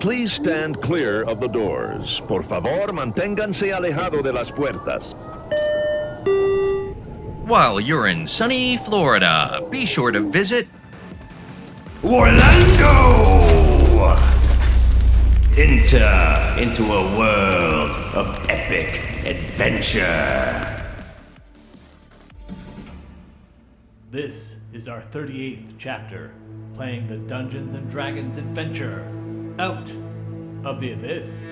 Please stand clear of the doors. Por favor, manténganse alejado de las puertas. While you're in sunny Florida, be sure to visit WARlando! Enter into a world of epic adventure. This is our 38th chapter, playing the Dungeons & Dragons adventure, Out of the Abyss.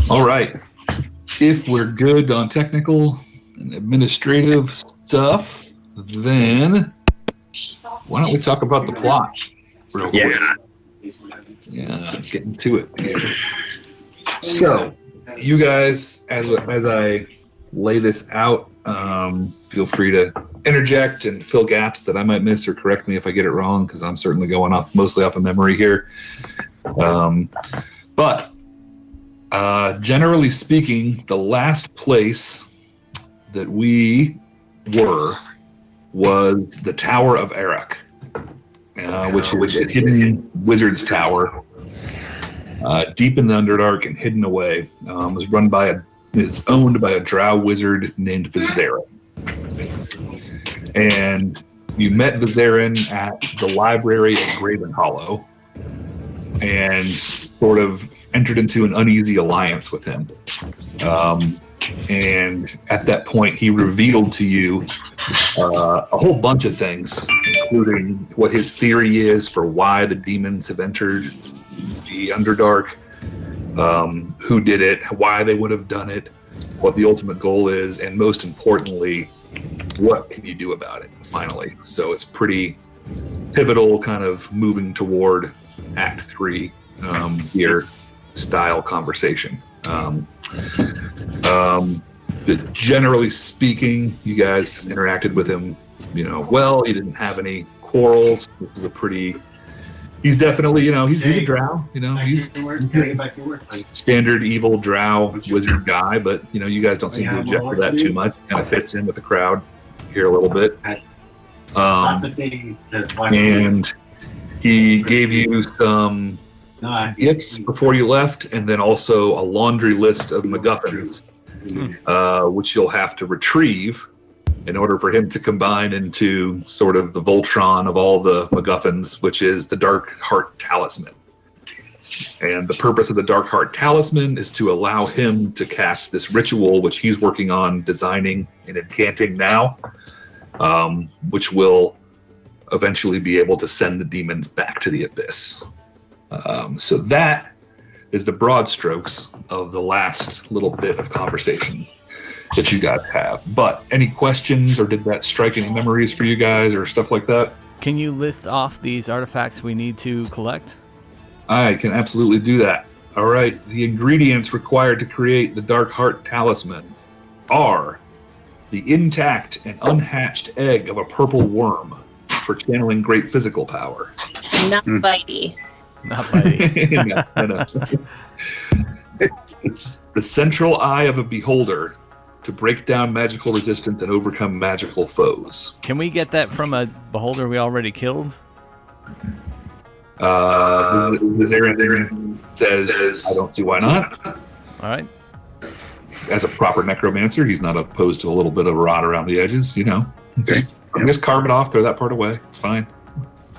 All right. If we're good on technical and administrative stuff, then why don't we talk about the plot real quick? Yeah, getting to it here. So, you guys, as I lay this out, feel free to interject and fill gaps that I might miss or correct me if I get it wrong, because I'm certainly going mostly off of memory here. But generally speaking, the last place that we were was the Tower of Arak, which is a hidden wizard's tower, deep in the Underdark and hidden away. Is owned by a drow wizard named Vizarin. And you met Vizarin at the library at Graven Hollow and sort of entered into an uneasy alliance with him. And at that point, he revealed to you a whole bunch of things, including what his theory is for why the demons have entered the Underdark, who did it, why they would have done it, what the ultimate goal is, and most importantly, what can you do about it, finally. So it's pretty pivotal, kind of moving toward Act 3 here style conversation. But generally speaking, you guys interacted with him, well. He didn't have any quarrels. This is a pretty... He's definitely, he's a drow, he's standard evil drow wizard guy, but, you guys don't seem to object to that too much. Kind of fits in with the crowd here a little bit. And he gave you some gifts before you left, and then also a laundry list of MacGuffins, which you'll have to retrieve in order for him to combine into sort of the Voltron of all the MacGuffins, which is the Dark Heart Talisman. And the purpose of the Dark Heart Talisman is to allow him to cast this ritual, which he's working on designing and incanting now, which will eventually be able to send the demons back to the Abyss. So that is the broad strokes of the last little bit of conversations that you guys have. But any questions, or did that strike any memories for you guys or stuff like that? Can you list off these artifacts we need to collect? I can absolutely do that. All right. The ingredients required to create the Dark Heart Talisman are the intact and unhatched egg of a purple worm for channeling great physical power. Not bitey. Not bitey. No. The central eye of a beholder to break down magical resistance and overcome magical foes. Can we get that from a beholder we already killed? Vizarin says, I don't see why not. All right. As a proper necromancer, he's not opposed to a little bit of rot around the edges, Just carve it off, throw that part away. It's fine.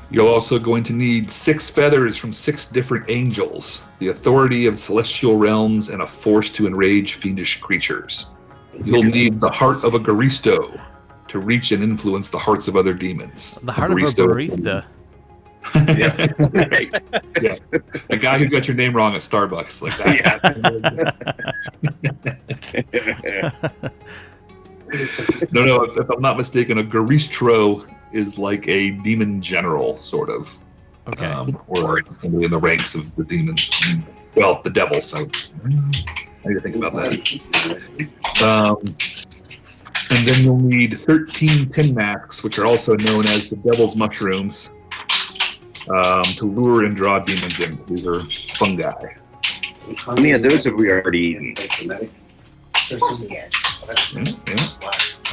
You're also going to need 6 feathers from 6 different angels, the authority of celestial realms, and a force to enrage fiendish creatures. You'll need the heart of a Garisto to reach and influence the hearts of other demons. The heart of a barista. Yeah. A guy who got your name wrong at Starbucks, like that. No, if I'm not mistaken, a Garistro is like a demon general, sort of. Okay. Or somebody in the ranks of the demons. Well, the devil, so I need to think about that. And then you'll need 13 tin masks, which are also known as the devil's mushrooms, to lure and draw demons in. These are fungi. How many of those have we already eaten?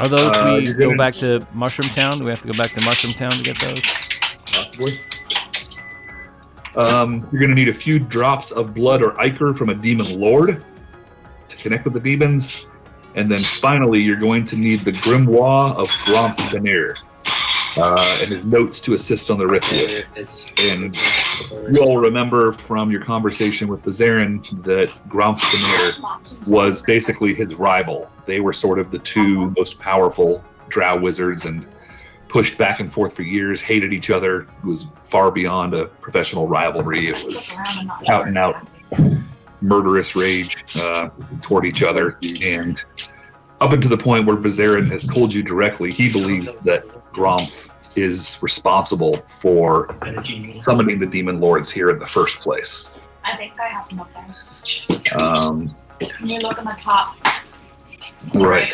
Are those we go back to Mushroom Town? Do we have to go back to Mushroom Town to get those? Possibly. You're going to need a few drops of blood or ichor from a demon lord to connect with the demons. And then finally, you're going to need the grimoire of Gromp Veneer and his notes to assist on the ritual. And you all remember from your conversation with Bazarin that Gromp Veneer was basically his rival. They were sort of the two most powerful drow wizards and pushed back and forth for years, hated each other. It was far beyond a professional rivalry. It was out and out murderous rage toward each other. And up until the point where Vizarin has told you directly, he believes that Gromf is responsible for summoning the demon lords here in the first place. I think I have some up there. Can you look on the top? Right.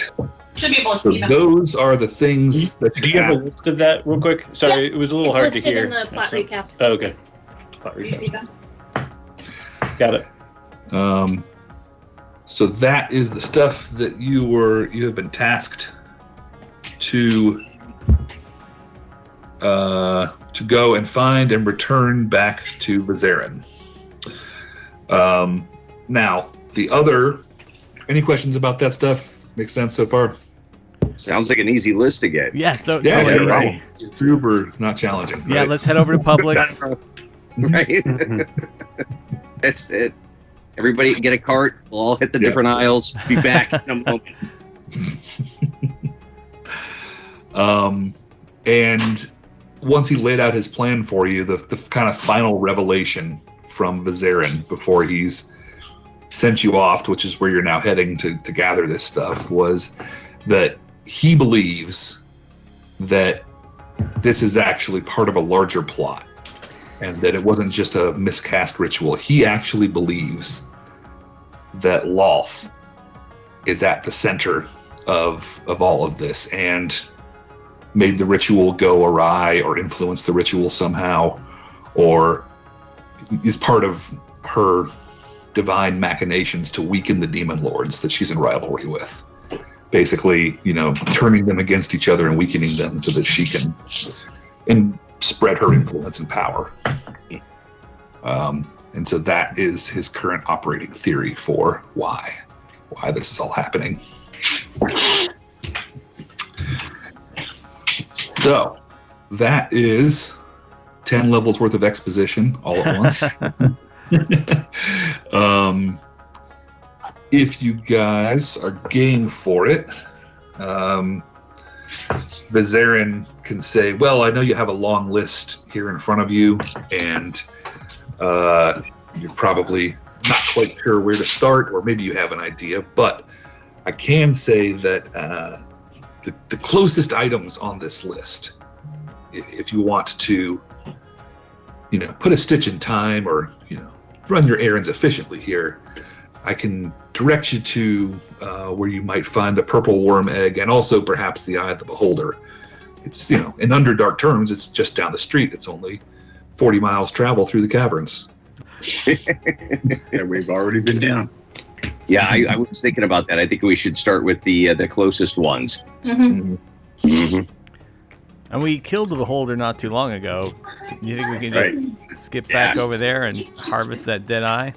Should be able to So see them. those are the things that Do you have a list of that real quick? Sorry, it was a little hard to hear. It's listed in the plot recaps. Oh, okay. Plot Do you see recap. them? Got it. So that is the stuff that you have been tasked to go and find and return back to Vizarin. Now, any questions about that stuff? Makes sense so far? Sounds like an easy list to get. Yeah, so Yeah, totally right. easy. Super not challenging. Yeah, right? let's head over to Publix. Right? That's it. Everybody get a cart. We'll all hit the different aisles. Be back in a moment. And once he laid out his plan for you, the kind of final revelation from Vizarin before he's sent you off, which is where you're now heading to gather this stuff, was that he believes that this is actually part of a larger plot and that it wasn't just a miscast ritual. He actually believes that Lolth is at the center of all of this and made the ritual go awry or influenced the ritual somehow, or is part of her divine machinations to weaken the demon lords that she's in rivalry with. Basically, turning them against each other and weakening them so that she can spread her influence and power. And so that is his current operating theory for why this is all happening. So that is 10 levels worth of exposition all at once. If you guys are game for it, Vizarin can say, well, I know you have a long list here in front of you, and you're probably not quite sure where to start, or maybe you have an idea, but I can say that the closest items on this list, if you want to, put a stitch in time or, run your errands efficiently here, I can direct you to where you might find the purple worm egg and also perhaps the Eye of the Beholder. It's, in Underdark terms, it's just down the street. It's only 40 miles travel through the caverns. And we've already been down. Yeah, I was thinking about that. I think we should start with the closest ones. Mm-hmm. Mm-hmm. And we killed the beholder not too long ago. You think we can just skip back over there and harvest that dead eye?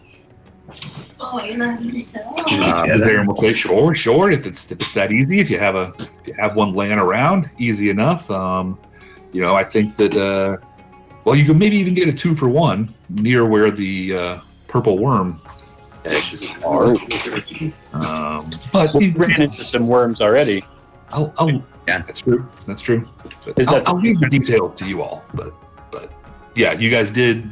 Oh, I love you so. Vizarin will say, sure. If it's that easy, if you have one laying around, easy enough. I think that you can maybe even get a 2-for-1 near where the purple worm eggs are. But We ran into some worms already. Yeah, that's true. But Is that I'll leave the details to you all. But yeah, you guys did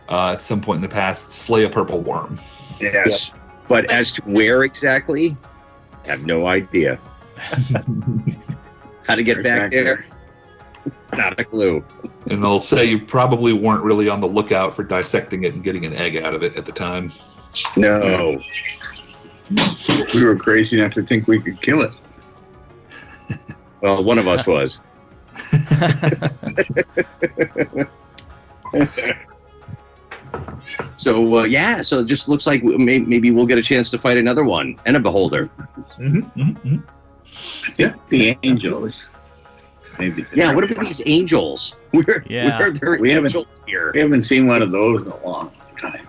at some point in the past slay a purple worm. yes. But as to where exactly, I have no idea. How to get back there? Not a clue. And I'll say you probably weren't really on the lookout for dissecting it and getting an egg out of it at the time. No. We were crazy enough to think we could kill it. Well, one of us was. So so it just looks like maybe we'll get a chance to fight another one and a beholder. Yeah, the angels. Maybe. Yeah, what about these angels? Where are there We haven't- angels here? We haven't seen one of those in a long time.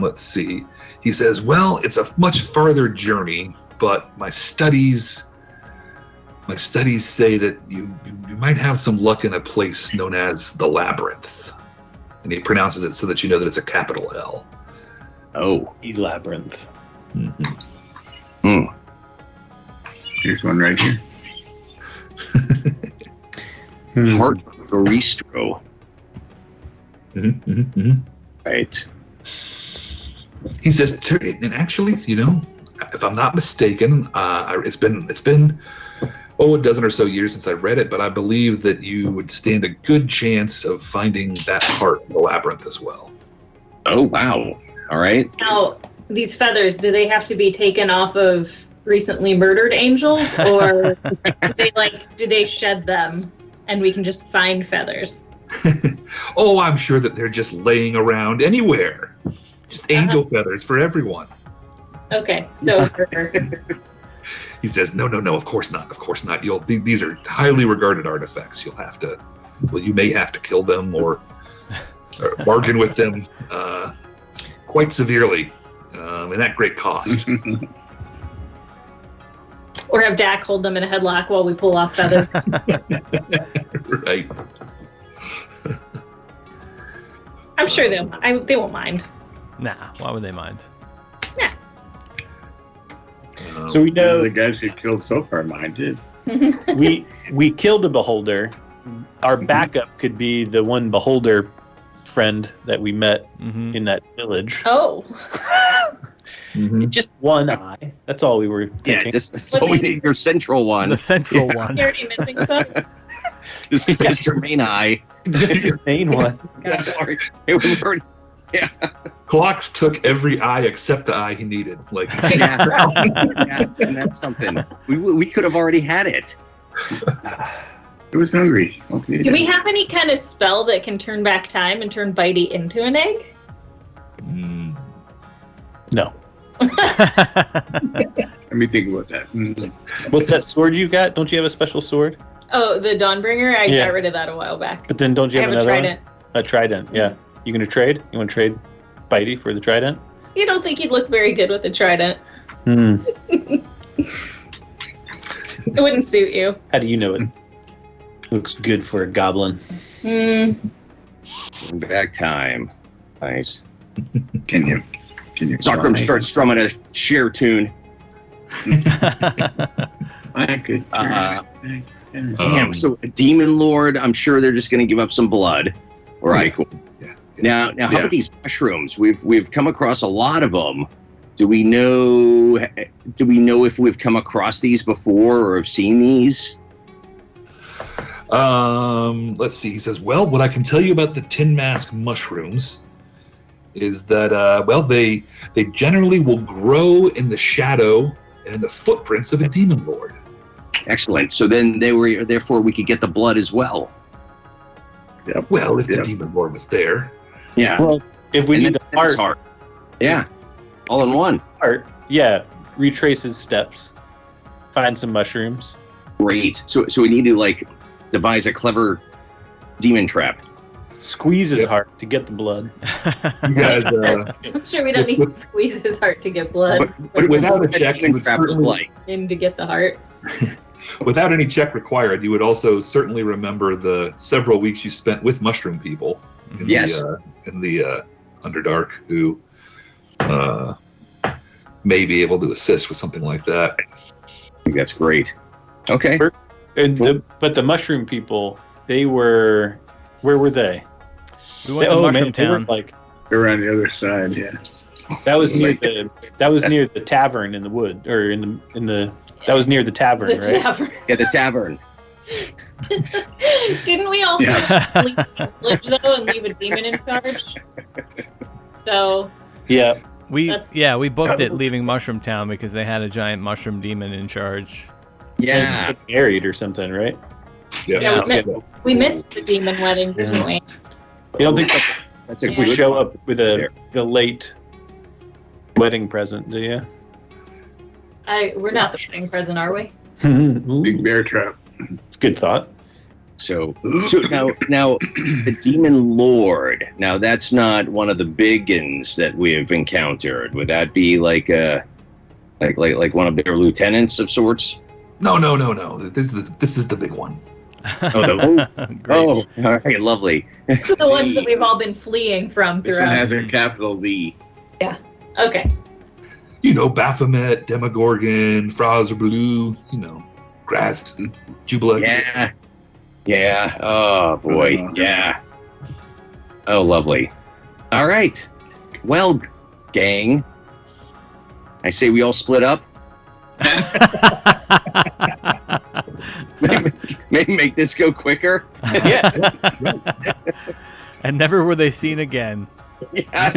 Let's see. He says, well, it's a much farther journey, but my studies say that you might have some luck in a place known as the Labyrinth. And he pronounces it so that you know that it's a capital L. Oh. Labyrinth. Mm-hmm. Here's one right here. Heart Baristro. Right. He says, and actually, if I'm not mistaken, it's been a dozen or so years since I read it, but I believe that you would stand a good chance of finding that part of the labyrinth as well. Oh, wow. All right. Now, these feathers, do they have to be taken off of recently murdered angels, or do they shed them and we can just find feathers? Oh, I'm sure that they're just laying around anywhere. Just angel feathers for everyone. Okay, so He says, no, of course not. Of course not. These are highly regarded artifacts. You may have to kill them or bargain with them quite severely, and at great cost. or have Dak hold them in a headlock while we pull off feathers. Right. I'm sure they won't mind. Nah, why would they mind? Yeah. So we know the guys who killed so far mine did. we killed a beholder. Our backup could be the one beholder friend that we met in that village. Oh. Just one eye. That's all we were thinking. Yeah, so we need your central one. The central one. You're already missing some? just your main eye. Just his main one. Sorry. Yeah. Clocks took every eye except the eye he needed. Yeah, and that's something. We could have already had it. It was hungry. Okay. Do we have any kind of spell that can turn back time and turn Bitey into an egg? No. Let me think about that. What's that sword you got? Don't you have a special sword? Oh, the Dawnbringer? I Yeah. got rid of that a while back. But then don't you I have have a another trident. one? A trident, yeah. You gonna trade? You want to trade Bitey for the trident? You don't think he'd look very good with a trident? It wouldn't suit you. How do you know it? Looks good for a goblin. Back time. Nice. Can you? Zarkram starts strumming a sheer tune. I could. Damn, so a demon lord, I'm sure they're just going to give up some blood. All right, cool. Now, how about these mushrooms? We've come across a lot of them. Do we know if we've come across these before or have seen these? Let's see. He says, well, what I can tell you about the tin mask mushrooms is that, they generally will grow in the shadow and in the footprints of a demon lord. Excellent. So then therefore we could get the blood as well. Yep. Well, if the demon lord was there. Yeah. Well, if we need the heart. Yeah. All in one. Heart. Yeah. Retrace his steps. Find some mushrooms. Great. So we need to devise a clever demon trap. Squeeze his heart to get the blood. You guys, I'm sure we don't need to squeeze his heart to get blood. But without a check, you would certainly, him to get the heart. without any check required, you would also certainly remember the several weeks you spent with mushroom people in the Underdark who may be able to assist with something like that. I think that's great. Okay. But the mushroom people, where were they? We went to Mushroom Town. They're on the other side. Yeah. That was near the tavern in the wood, or that was near the tavern, right? Tavern. Yeah, the tavern. Didn't we also leave the village though and leave a demon in charge? So yeah, we booked it leaving Mushroom Town because they had a giant mushroom demon in charge. Yeah, married or something, right? Yeah, we missed the demon wedding, didn't we? You don't think that's a if we good show one. up with a late wedding present, do you? We're not the wedding present, are we? Big bear trap. It's a good thought. So now the Demon Lord. Now that's not one of the big uns that we have encountered. Would that be like one of their lieutenants of sorts? No. This is the big one. Oh, all right, lovely. The ones that we've all been fleeing from This one throughout. has a capital V. Yeah. Okay. You know, Baphomet, Demogorgon, Fraz Blue, Grast, Jubilex. Yeah. Oh, boy. Yeah. Oh, lovely. All right. Well, gang, I say we all split up. Maybe make this go quicker. Yeah. And never were they seen again. At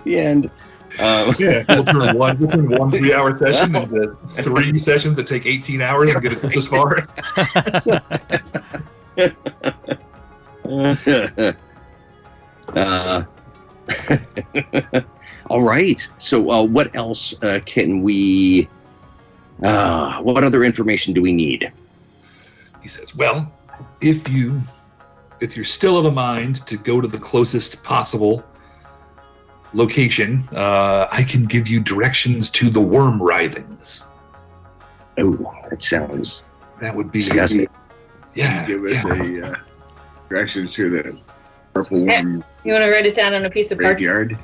the end. We'll turn one 3-hour session into 3 sessions that take 18 hours and get it this far. All right. So, what else can we? What other information do we need? He says, "Well, if you're still of a mind to go to the closest possible location, I can give you directions to the worm writhings." Oh, that sounds. That would be disgusting. Yeah. Give us a directions to the purple worm You want to write it down on a piece of parchment? graveyard.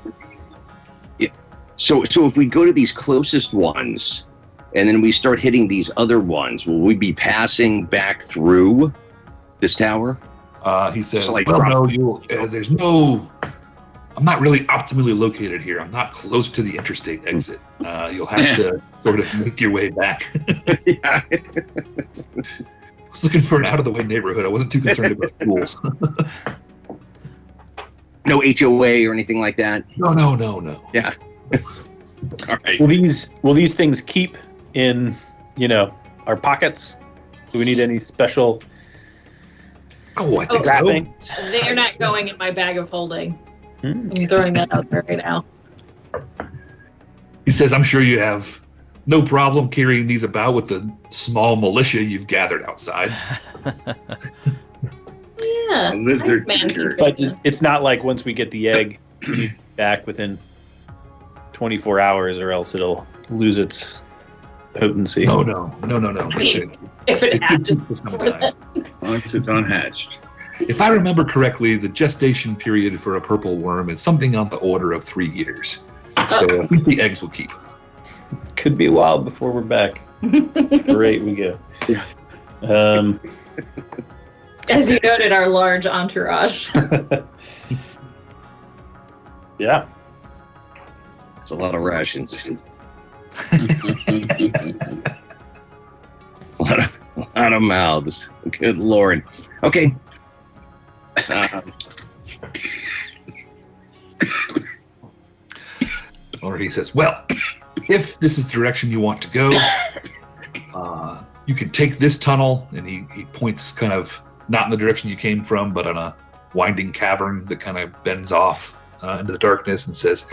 So if we go to these closest ones, and then we start hitting these other ones, will we be passing back through this tower? He says, So, like, "Well, no, there's no. I'm not really optimally located here. I'm not close to the interstate exit. You'll have to sort of make your way back." Yeah. I was looking for an out-of-the-way neighborhood. I wasn't too concerned about schools. No HOA or anything like that. No. Yeah. All right. Will these things keep in, our pockets? Do we need any special Oh, I think so. wrapping? They're not going in my bag of holding. Hmm. I'm throwing that out there right now. He says, "I'm sure you have no problem carrying these about with the small militia you've gathered outside." Yeah. A lizard man eater. can But fit in. it's not like once we get the egg, we need it back within 24 hours, or else it'll lose its potency. Oh, no. I mean, if it It could happens. keep for some time. Once it's unhatched. If I remember correctly, the gestation period for a purple worm is something on the order of 3 years. So I think the eggs will keep. Could be a while before we're back. Great, we go. As you noted, our large entourage. Yeah. It's a lot of rations. a lot of mouths. Good Lord. Okay. Or he says, "Well, if this is the direction you want to go, you can take this tunnel," and he points kind of not in the direction you came from, but on a winding cavern that kind of bends off into the darkness, and says,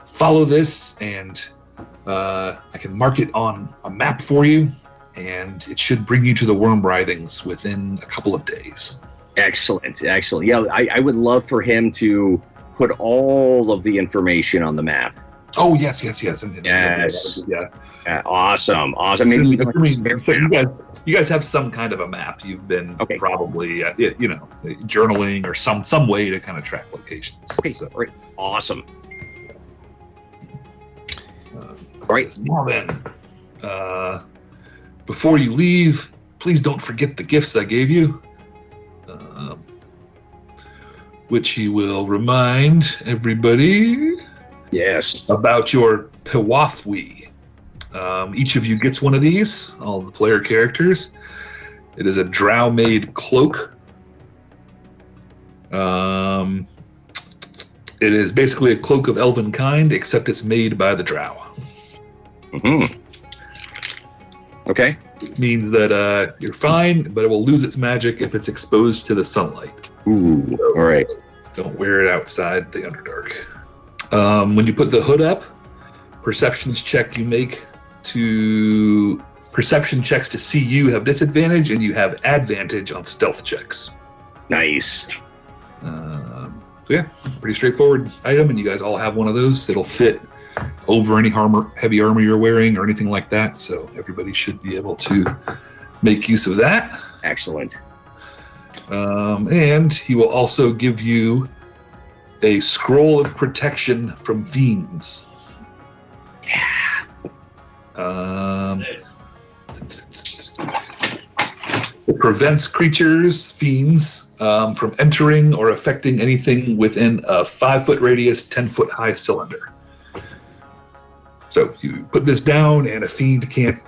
"Follow this, and I can mark it on a map for you, and it should bring you to the worm writhings within a couple of days." Excellent. Yeah, I would love for him to put all of the information on the map. Oh, yes. And Yes. yeah. Awesome. Maybe even like a So spare map. you guys have some kind of a map. You've been Okay. probably, journaling or some way to kind of track locations. Okay, So, great. Awesome. Right. Now then, before you leave, please don't forget the gifts I gave you, which he will remind everybody Yes. about your Pewafwi. Each of you gets one of these, all the player characters. It is a drow-made cloak. It is basically a cloak of elven kind, except it's made by the drow. Mm-hmm. Okay. Means that you're fine, but it will lose its magic if it's exposed to the sunlight. Ooh. All right. Don't wear it outside the Underdark. When you put the hood up, perceptions check you make to perception checks to see you have disadvantage, and you have advantage on stealth checks. Nice. So yeah, pretty straightforward item, and you guys all have one of those. It'll fit over any heavy armor you're wearing or anything like that, so everybody should be able to make use of that. Excellent. And he will also give you a scroll of protection from fiends. Yeah. It prevents creatures, fiends, from entering or affecting anything within a 5-foot radius, 10-foot high cylinder. So you put this down, and a fiend can't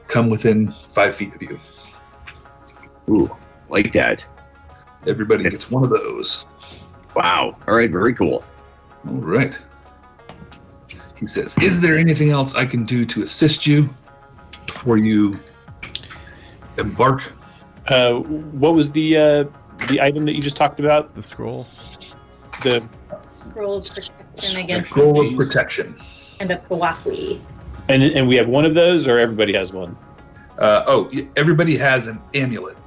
come within 5 feet of you. Ooh, like that. Everybody gets one of those. Wow. All right, very cool. All right. He says, "Is there anything else I can do to assist you before you embark?" What was the item that you just talked about? The scroll. The Scroll of protection against Scroll of protection. and a Kawafli. and we have one of those, or everybody has one? Everybody has an amulet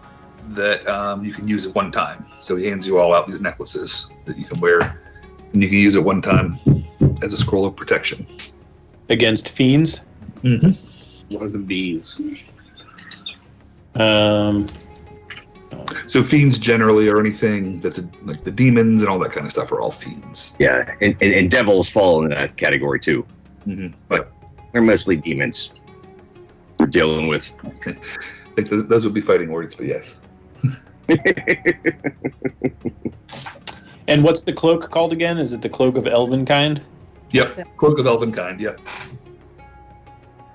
that you can use at one time. So he hands you all out these necklaces that you can wear, and you can use at one time as a scroll of protection. Against fiends? Mm-hmm. One of the bees. So fiends generally are anything that's like the demons and all that kind of stuff are all fiends. Yeah, and devils fall in that category too. Mm-hmm. But they're mostly demons we're dealing with. I think those would be fighting words, but yes. And what's the cloak called again? Is it the Cloak of Elvenkind? Yep, Cloak of Elvenkind, yep.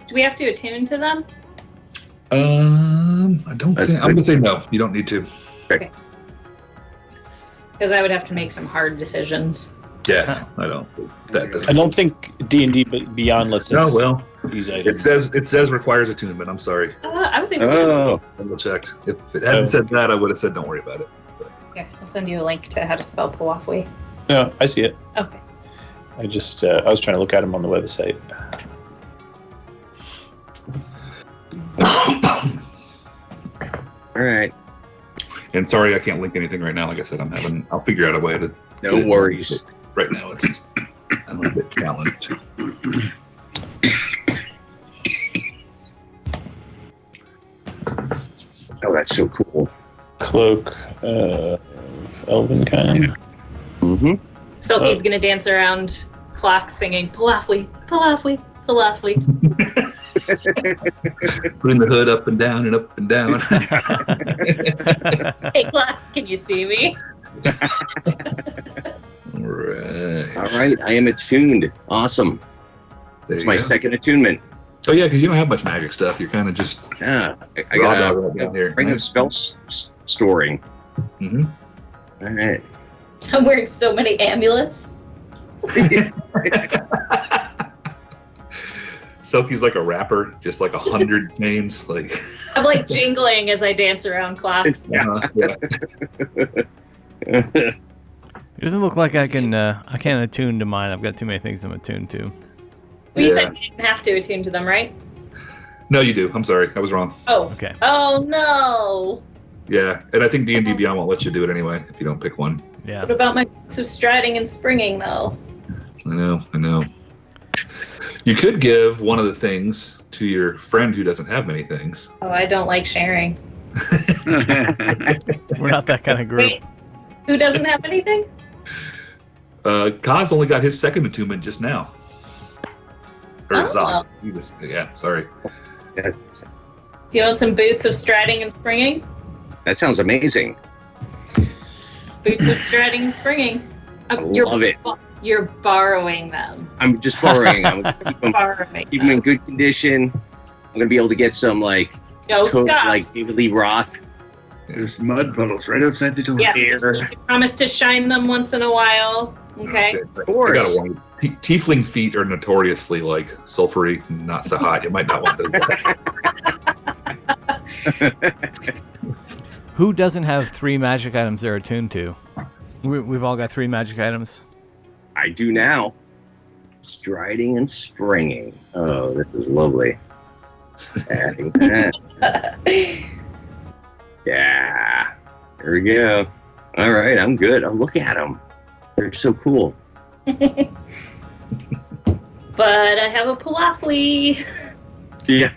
Do we have to attune to them? I don't think. I'm gonna say no. You don't need to. Okay. Because I would have to make some hard decisions. Yeah, I don't. That doesn't. I don't think D&D Beyond lets us. No, well, use it items. says requires attunement. I'm sorry. I was able Oh, Double checked. If it hadn't said that, I would have said don't worry about it. Okay, I'll send you a link to how to spell Kawafli. No, I see it. Okay. I just I was trying to look at them on the website. all right. And sorry, I can't link anything right now. Like I said, I'll figure out a way to. No worries. Right now, it's I'm a bit challenged. Oh, that's so cool. Cloak of Elvenkind. Mm-hmm. Silky's gonna dance around clock singing Palafli, Palafli, Palafli. Putting the hood up and down and up and down. Hey, clocks, can you see me? Right. All right, I am attuned. Awesome. That's my second attunement. Oh yeah, because you don't have much magic stuff. You're kind of just Yeah, I raw got dog right down here. a ring of spell storing. Mm-hmm. All right. I'm wearing so many amulets. Selkie's like a rapper, just like 100 names. Like I'm like jingling as I dance around clocks. yeah. It doesn't look like I can't attune to mine. I've got too many things I'm attuned to. Well, you said you didn't have to attune to them, right? No, you do. I'm sorry, I was wrong. Oh. Okay. Oh no. Yeah, and I think D&D Beyond won't let you do it anyway if you don't pick one. Yeah. What about my boots of striding and springing, though? I know. You could give one of the things to your friend who doesn't have many things. Oh, I don't like sharing. We're not that kind of group. Wait, who doesn't have anything? Kaz only got his second attunement just now. Or Oh. Zod. Sorry. Do you want some boots of striding and springing? That sounds amazing. Boots of striding and springing. I love it. You're borrowing them. I'm just borrowing. I'm gonna Borrowing keep them in good condition. I'm gonna be able to get some like Go tote, Scots. like David Lee Roth. There's mud puddles right outside the door. Yeah. Here. You promise to shine them once in a while. Okay. Of course. I gotta warn you. Tiefling feet are notoriously like sulfury, and not so hot. You might not want those. Who doesn't have 3 magic items they're attuned to? We've all got 3 magic items. I do now. Striding and springing. Oh, this is lovely. Adding that. Yeah. There we go. All right, I'm good. Oh, look at them. They're so cool. But I have a palafly. Yeah.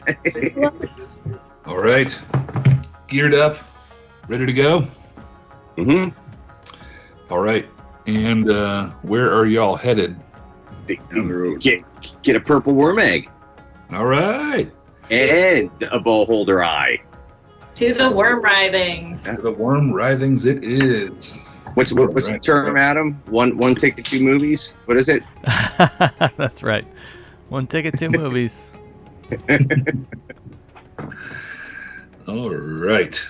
All right. Geared up. Ready to go? Mm-hmm. All right. And where are y'all headed? Get a purple worm egg. All right. And a bow holder eye. To the worm writhings. The worm writhings it is. What's the term, Adam? One ticket, 2 movies? What is it? That's right. 1 ticket, 2 movies. All right.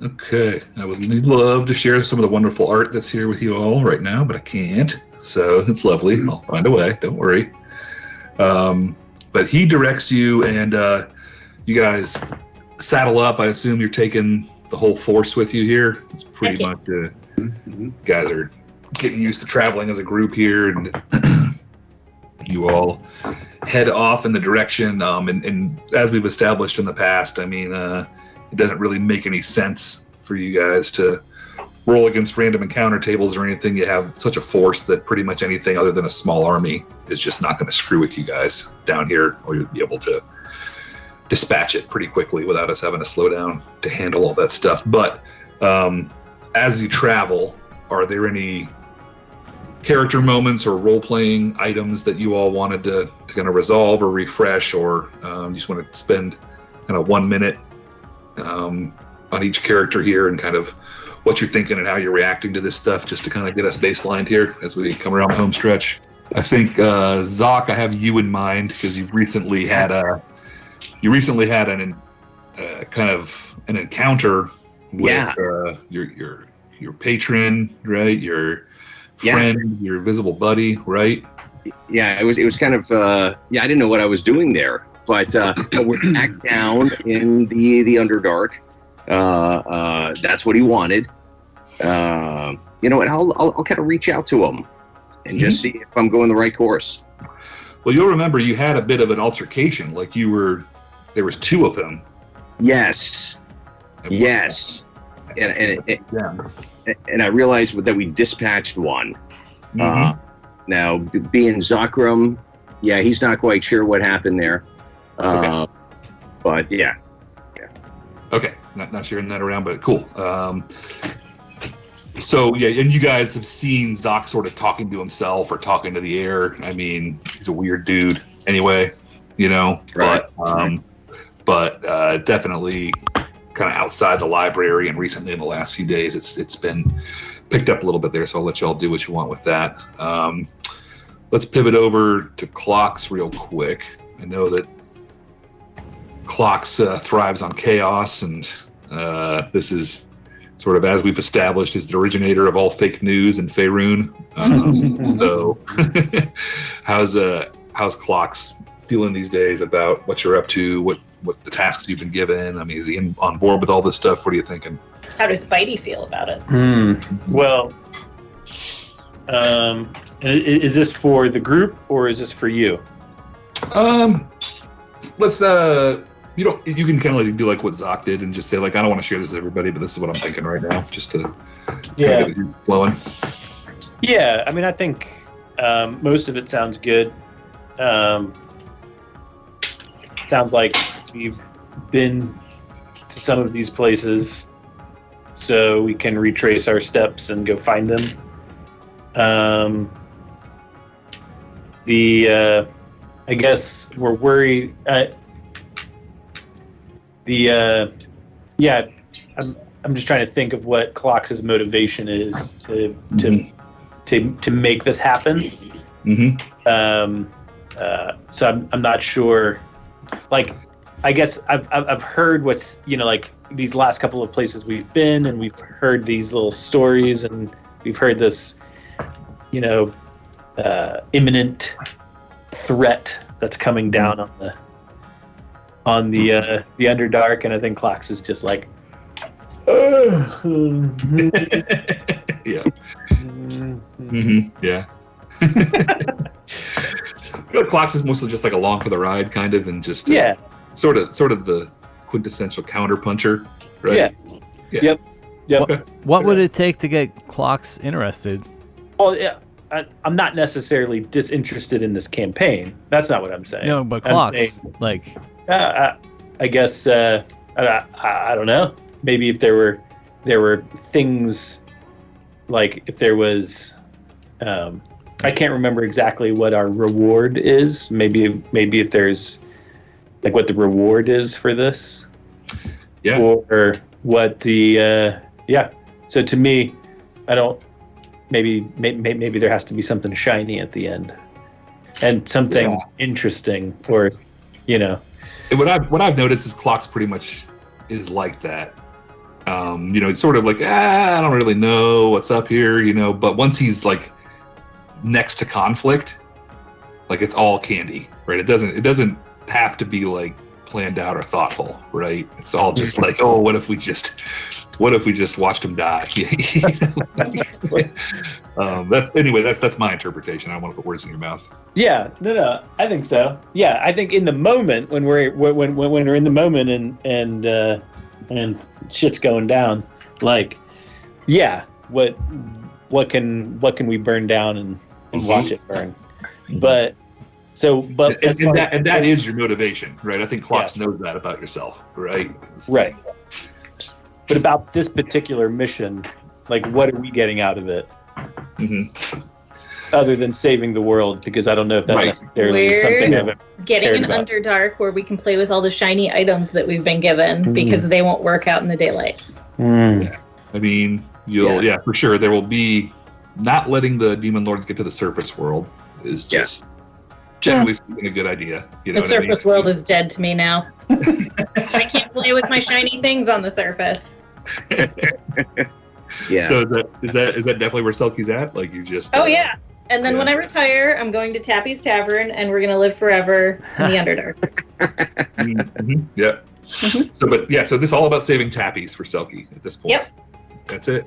Okay. I would love to share some of the wonderful art that's here with you all right now, but I can't. So it's lovely. I'll find a way. Don't worry. But he directs you, and you guys saddle up. I assume you're taking the whole force with you here. It's pretty much guys are getting used to traveling as a group here, and you all head off in the direction. And as we've established in the past, I mean, it doesn't really make any sense for you guys to roll against random encounter tables or anything. You have such a force that pretty much anything other than a small army is just not going to screw with you guys down here, or you'll be able to dispatch it pretty quickly without us having to slow down to handle all that stuff. But as you travel, are there any character moments or role-playing items that you all wanted to kind of resolve or refresh, or you just want to spend kind of 1 minute on each character here and kind of what you're thinking and how you're reacting to this stuff, just to kind of get us baselined here as we come around the home stretch? I think Zoc, I have you in mind because you've recently had an kind of an encounter with your patron, right? Your friend, your visible buddy, right? Yeah, it was kind of I didn't know what I was doing there, but we're back down in the Underdark. That's what he wanted. You know what? I'll kind of reach out to him and just see if I'm going the right course. Well, you'll remember you had a bit of an altercation, like there was 2 of them. Yes. Yes. And I realized that we dispatched one. Now, being Zakram, he's not quite sure what happened there. Okay. But yeah. Okay, not sharing that around, but cool. So yeah, and you guys have seen Zoc sort of talking to himself or talking to the air. I mean, he's a weird dude anyway, you know. Right. But definitely kind of outside the library, and recently in the last few days, it's been picked up a little bit there. So I'll let y'all do what you want with that. Let's pivot over to Clocks real quick. I know that Clocks thrives on chaos, and this is sort of, as we've established, is the originator of all fake news in Faerun. So how's Clocks feeling these days about what you're up to, what the tasks you've been given? I mean, is he on board with all this stuff? What are you thinking? How does Spidey feel about it? Well, is this for the group or is this for you? Let's you can kind of do like what Zoc did and just say, like, I don't want to share this with everybody, but this is what I'm thinking right now, just to get it flowing. Yeah, I mean, I think most of it sounds good. Sounds like we've been to some of these places, so we can retrace our steps and go find them. I guess we're worried. I'm just trying to think of what Clocks' motivation is to make this happen. So I'm not sure. Like, I guess I've heard what's, like, these last couple of places we've been, and we've heard these little stories, and we've heard this, imminent threat that's coming down on the Underdark, and I think Clocks is just like, yeah. Clocks is mostly just like along for the ride, kind of, and just sort of the quintessential counterpuncher, right? Yeah. Yep. What would it take to get Clocks interested? Well, yeah, I'm not necessarily disinterested in this campaign. That's not what I'm saying. No, but I'm Clocks, saying, like, I guess I don't know. Maybe if there were things, like if there was, I can't remember exactly what our reward is. Maybe if there's like what the reward is for this, or what the So to me, I don't. Maybe there has to be something shiny at the end, and something interesting, or And what I've noticed is Clocks pretty much is like that. It's sort of like I don't really know what's up here, but once he's like next to conflict, like it's all candy, right? It doesn't have to be like planned out or thoughtful, right? It's all just like, oh, what if we just watched him die? That's my interpretation. I don't want to put words in your mouth. Yeah, no, I think so. Yeah, I think in the moment when we're in the moment and shit's going down, like, yeah, what can we burn down and watch it burn? But that is your motivation, right? I think Clocks knows that about yourself, right? Right. But about this particular mission, like, what are we getting out of it? Mm-hmm. Other than saving the world, because I don't know if that necessarily is something I've getting an Underdark where we can play with all the shiny items that we've been given, because they won't work out in the daylight. Yeah. I mean, for sure. There will be not letting the demon lords get to the surface world is just generally speaking a good idea. The surface world is dead to me now. I can't play with my shiny things on the surface. Yeah. So is that definitely where Selkie's at? Like, you just yeah. And then when I retire, I'm going to Tappy's Tavern, and we're gonna live forever in the Underdark. Mm-hmm. Yeah. Mm-hmm. So this is all about saving Tappies for Selkie at this point. Yep. That's it.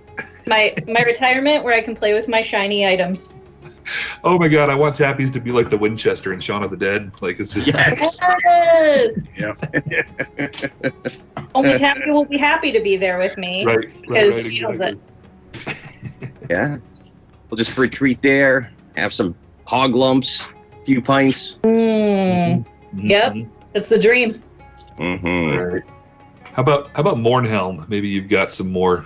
My retirement where I can play with my shiny items. Oh my God! I want Tappies to be like the Winchester in Shaun of the Dead. Like, it's just yes. Only Tappy will be happy to be there with me, because she knows it. Yeah, we'll just retreat there, have some hog lumps, a few pints. Yep, it's the dream. Mm-hmm. Right. How about Mournhelm? Maybe you've got some more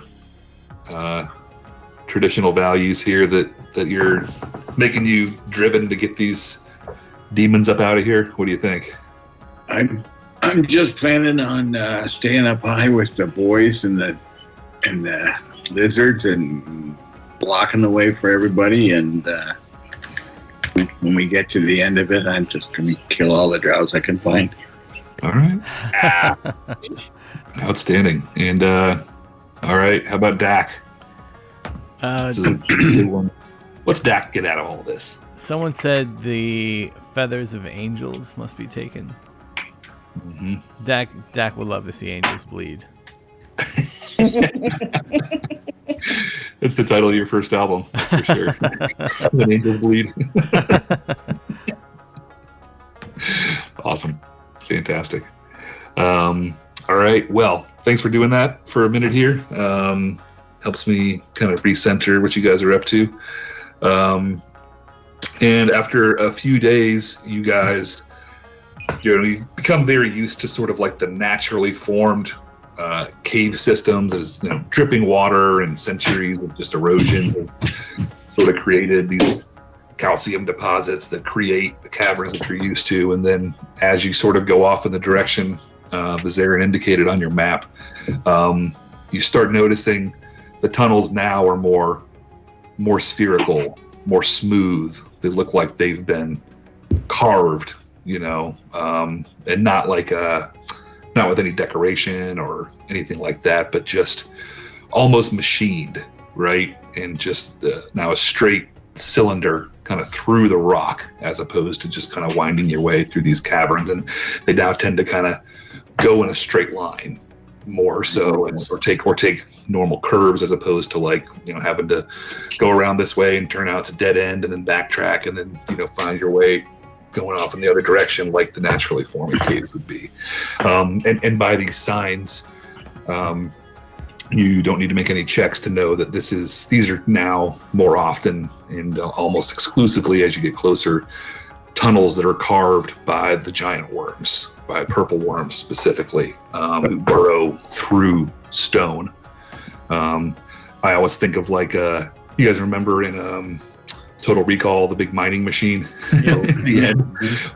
traditional values here that you're making you driven to get these demons up out of here. What do you think? I'm just planning on staying up high with the boys and the lizards and blocking the way for everybody. And when we get to the end of it, I'm just going to kill all the drows I can find. All right. Outstanding. And all right, how about Dak? This is a good one. What's Dak get out of all this? Someone said the feathers of angels must be taken. Mm-hmm. Dak would love to see angels bleed. That's the title of your first album, for sure. When angels bleed. Awesome. Fantastic. All right. Well, thanks for doing that for a minute here. Helps me kind of recenter what you guys are up to. And after a few days, you guys, you've become very used to sort of like the naturally formed cave systems as dripping water and centuries of just erosion sort of created these calcium deposits that create the caverns that you're used to. And then as you sort of go off in the direction Vizarin indicated on your map, you start noticing the tunnels now are more spherical, more smooth. They look like they've been carved, and not like not with any decoration or anything like that, but just almost machined, right? And just now a straight cylinder kind of through the rock, as opposed to just kind of winding your way through these caverns. And they now tend to kind of go in a straight line more so, or take normal curves, as opposed to like having to go around this way and turn out it's a dead end and then backtrack and then find your way going off in the other direction like the naturally forming caves would be. And by these signs, you don't need to make any checks to know that these are now more often and almost exclusively as you get closer, tunnels that are carved by the giant worms, by purple worms specifically, who burrow through stone. I always think of like, you guys remember in Total Recall, the big mining machine at the end,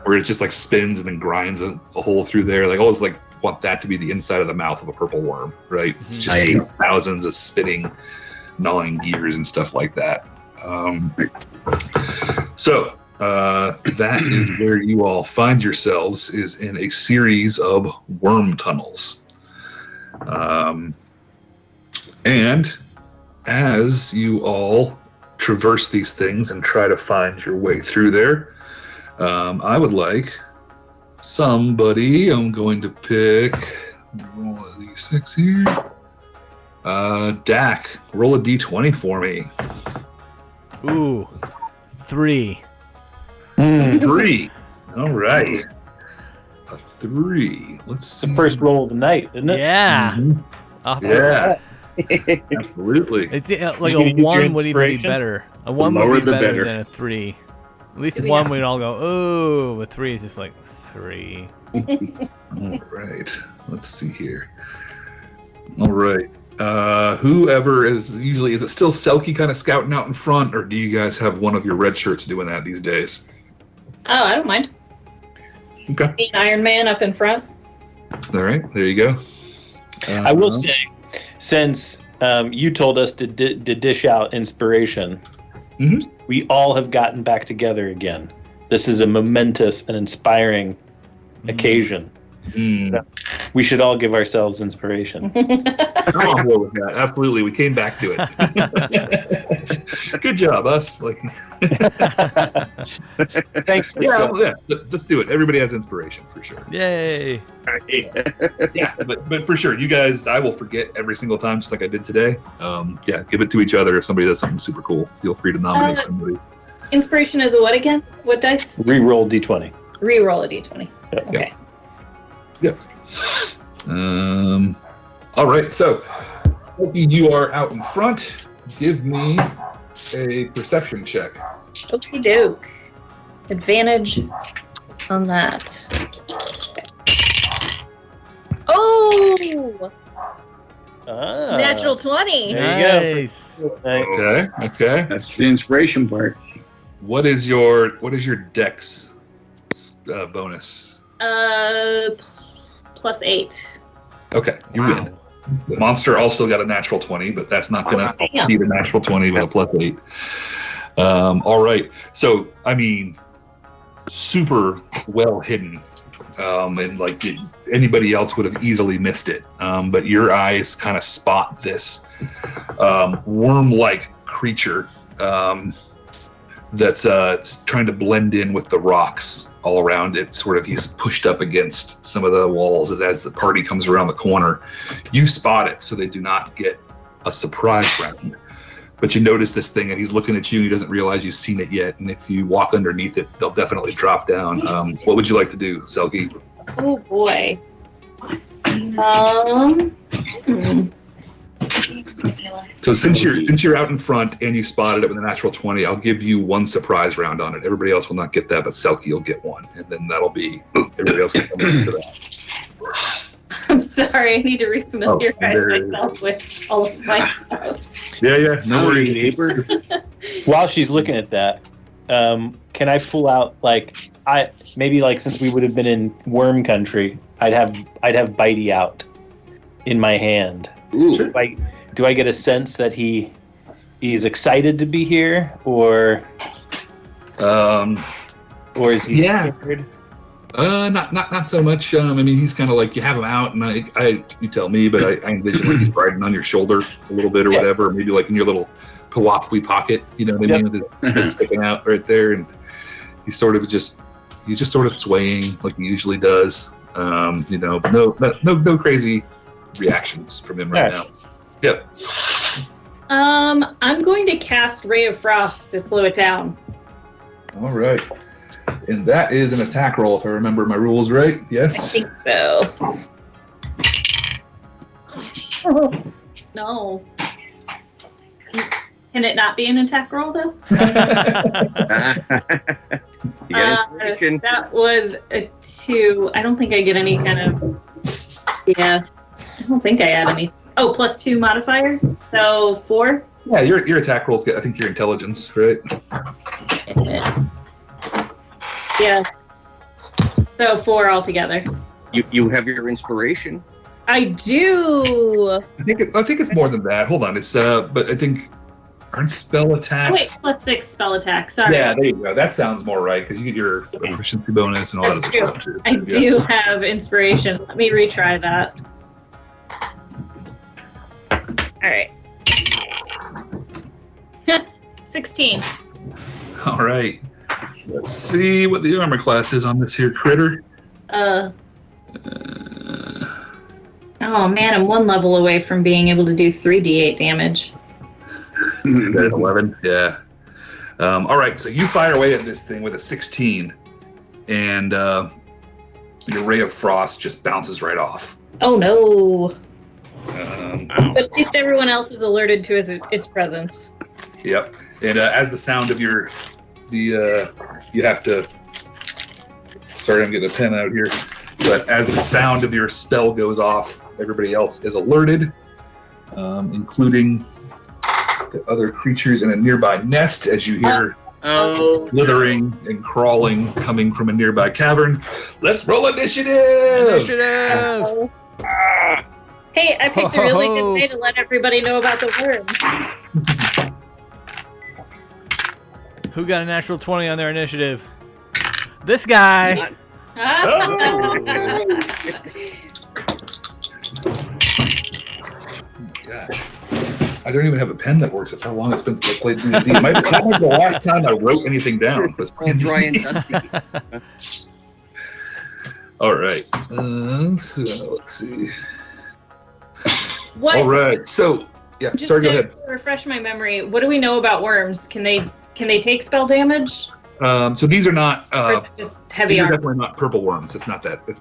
where it just like spins and then grinds a hole through there. Like, always like want that to be the inside of the mouth of a purple worm, right? It's just thousands of spinning, gnawing gears and stuff like that. So that is where you all find yourselves, is in a series of worm tunnels. And as you all traverse these things and try to find your way through there, I would like somebody, I'm going to pick, roll a d6 here. Dak, roll a d20 for me. Ooh, 3. 3. All right. A 3. Let's see. The first roll of the night, isn't it? Yeah. Yeah. Absolutely. It's like a 1 would even be better. A 1 would be better than a 3. At least 1 we'd all go, oh, but 3 is just like 3. All right. Let's see here. All right. Whoever is it still Selkie kind of scouting out in front, or do you guys have one of your red shirts doing that these days? Oh, I don't mind. Okay. Being Iron Man up in front. All right. There you go. I will say, since you told us to dish out inspiration, we all have gotten back together again. This is a momentous and inspiring occasion. So we should all give ourselves inspiration. I'll go with that. Absolutely. We came back to it. Good job, us. Like, thanks for let's do it. Everybody has inspiration for sure. Yay. Yeah, but for sure, you guys, I will forget every single time, just like I did today. Give it to each other. If somebody does something super cool, feel free to nominate somebody. Inspiration is a what again? What dice? Reroll d20. Reroll a d20. Yep. Okay. Yep. All right, so Smokey, you are out in front. Give me a perception check. Okie doke. Advantage on that. Oh! Natural 20. There you Nice. go. Okay. That's the inspiration part. What is your dex bonus? Plus 8. Okay, you win. The monster also got a natural 20, but that's not going to be the natural 20 with a plus 8. All right. So, I mean, super well hidden. And like anybody else would have easily missed it. But your eyes kind of spot this worm-like creature that's trying to blend in with the rocks all around it. Sort of, he's pushed up against some of the walls as the party comes around the corner. You spot it, so they do not get a surprise round. But you notice this thing, and he's looking at you, and he doesn't realize you've seen it yet. And if you walk underneath it, they'll definitely drop down. What would you like to do, Selkie? Oh boy. So since you're out in front and you spotted it with a natural 20, I'll give you one surprise round on it. Everybody else will not get that, but Selkie will get one, and then that'll be everybody else can come into that. I'm sorry, I need to refamiliarize myself with all of my stuff. Yeah, no worries, neighbor. While she's looking at that, can I pull out since we would have been in worm country, I'd have Bitey out in my hand. Ooh. Sure. Do I get a sense that he's excited to be here, or is he scared? Not so much. I mean, he's kind of like, you have him out, and you tell me, but I envision like he's riding on your shoulder a little bit or whatever, or maybe like in your little Pawafwi pocket, you know what I mean, with his head sticking out right there, and he's just sort of swaying like he usually does. No crazy reactions from him right now. Yep. I'm going to cast Ray of Frost to slow it down. All right. And that is an attack roll, if I remember my rules right. I Yes? think so. Oh, no. Can it not be an attack roll, though? You got inspiration. That was a 2. I don't think I get any kind of... Yeah. I don't think I add any. Oh, +2 modifier? So 4? Yeah, your attack rolls get, I think, your intelligence, right? Yeah. So 4 altogether. You have your inspiration. I do. I think it's more than that. Hold on, it's but I think aren't spell attacks. Oh, wait, +6 spell attack. Sorry. Yeah, there you go. That sounds more right because you get your proficiency bonus and all That's that other stuff too. I do have inspiration. Let me retry that. All right. 16. All right. Let's see what the armor class is on this here critter. Oh man, I'm 1 level away from being able to do 3d8 damage. 11. Yeah. All right. So you fire away at this thing with a 16, and your ray of frost just bounces right off. Oh no! But at least everyone else is alerted to its presence. Yep. And as the sound of you have to. Sorry, I'm getting a pen out here. But as the sound of your spell goes off, everybody else is alerted, including the other creatures in a nearby nest as you hear slithering and crawling coming from a nearby cavern. Let's roll initiative! Initiative! Hey, I picked a really good way to let everybody know about the worms. Who got a natural 20 on their initiative? This guy! Gosh. I don't even have a pen that works. That's how long it's been since I played D&D. It might be the last time I wrote anything down. Was All dry and dusty. All right. So let's see. What? All right. So yeah. Just Sorry. Go to ahead. refresh my memory, what do we know about worms? Can they take spell damage? So these are not. Or is it just heavy These are armor? definitely not purple worms. It's not that big.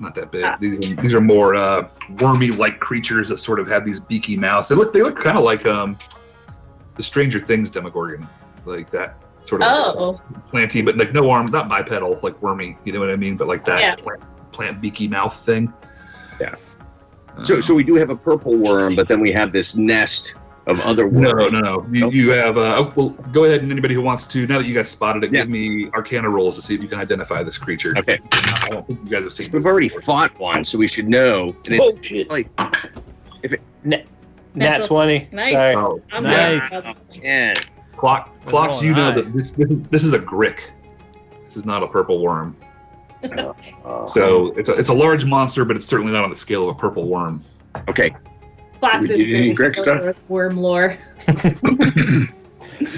These are more wormy-like creatures that sort of have these beaky mouths. They look kind of like the Stranger Things Demogorgon, like that sort of planty, but like no arm, not bipedal, like wormy. You know what I mean? But like that plant beaky mouth thing. Yeah. So we do have a purple worm, but then we have this nest of other worms. No. You have. Well, go ahead, and anybody who wants to, now that you guys spotted it, give me Arcana rolls to see if you can identify this creature. Okay. I don't think you guys have seen. We've already fought one, so we should know. And it's like if it Nat 20. Nice. Sorry. Oh, Nice. yeah. Clocks. You know that this is a grick. This is not a purple worm. So it's a large monster, but it's certainly not on the scale of a purple worm. Okay. Fox Did you any Greg stuff? Worm lore.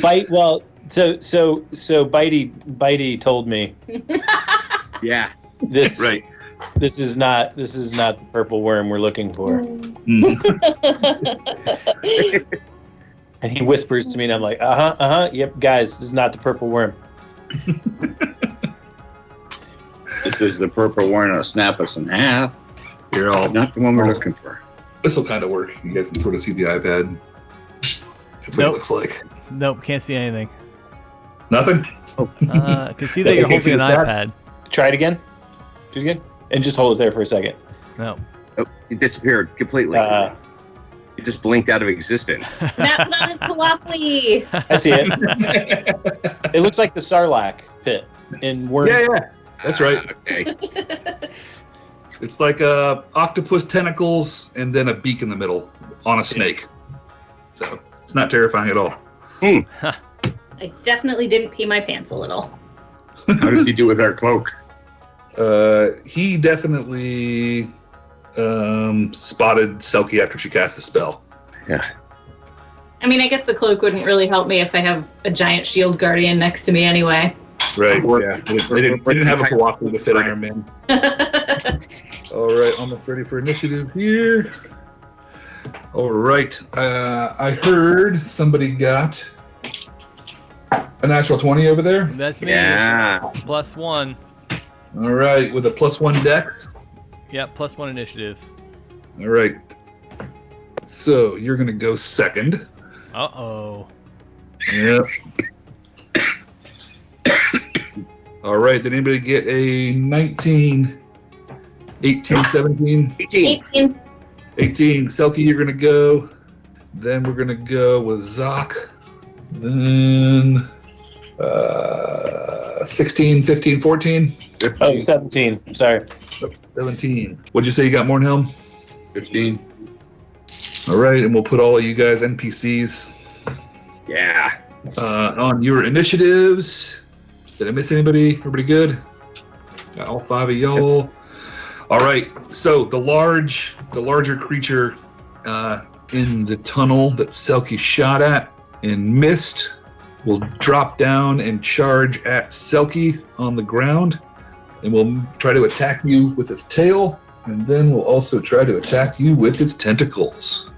Bite. Well, so Bitey told me Yeah. this. Right. This is not the purple worm we're looking for. And he whispers to me, and I'm like, yep, guys, this is not the purple worm. This is the purple worm that'll snap us in half. You're all. Not the one we're looking for. This will kind of work. You guys can sort of see the iPad. That's what it looks like. Nope, can't see anything. Nothing. I can see that you're holding an iPad. Try it again. Do it again, and just hold it there for a second. No. Oh, it disappeared completely. It just blinked out of existence. That's not his palafli. I see it. It looks like the Sarlacc pit in Worm. Yeah. That's right. Okay. It's like octopus tentacles and then a beak in the middle on a snake. So it's not terrifying at all. I definitely didn't pee my pants a little. How does he do with our cloak? He definitely spotted Selkie after she cast the spell. Yeah. I mean, I guess the cloak wouldn't really help me if I have a giant shield guardian next to me anyway. Right. Yeah. They didn't have a philosophy to fit Iron Man. All right, almost ready for initiative here. All right. I heard somebody got a natural 20 over there. That's me. Yeah. +1. All right, with a +1 dex. Yep, +1 initiative. All right. So you're gonna go second. Uh-oh. Yep. All right. Did anybody get a 19, 18, 17? 18. 18. Selkie, you're gonna go. Then we're gonna go with Zoc. Then 16, 15, 14. 15. Oh, 17. Sorry. 17. What'd you say you got, Mornhelm? 15. All right, and we'll put all of you guys NPCs Yeah. on your initiatives. Did I miss anybody? Everybody good? Got all 5 of y'all. All right. So the larger creature in the tunnel that Selkie shot at and missed will drop down and charge at Selkie on the ground, and will try to attack you with its tail, and then will also try to attack you with its tentacles.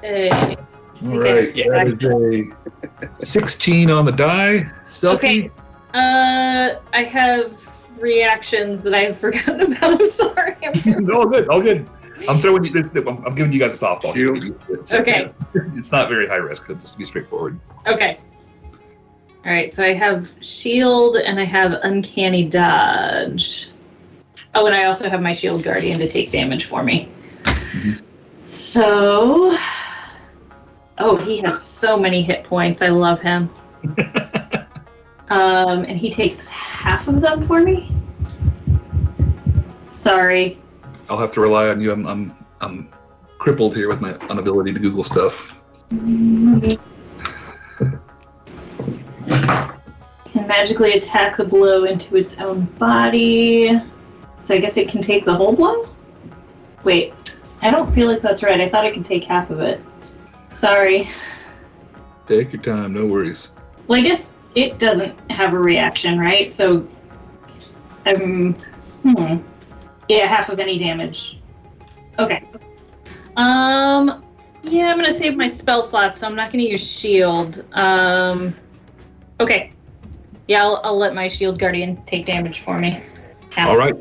Hey. All right. That is a 16 on the die. Selkie. Okay. I have reactions that I've forgotten about. I'm sorry. All good. All good. I'm throwing you this. I'm giving you guys a softball. Okay. It's not very high risk. Just to be straightforward. Okay. All right. So I have shield and I have uncanny dodge. Oh, and I also have my shield guardian to take damage for me. Mm-hmm. So, he has so many hit points. I love him. And he takes half of them for me. Sorry. I'll have to rely on you. I'm crippled here with my inability to Google stuff. Can magically attack the blow into its own body. So I guess it can take the whole blow? Wait, I don't feel like that's right. I thought it could take half of it. Sorry. Take your time, no worries. Well, I guess it doesn't have a reaction, right? So, yeah, half of any damage. Okay. Yeah, I'm gonna save my spell slots, so I'm not gonna use shield. Okay. Yeah, I'll let my shield guardian take damage for me. Half. All right.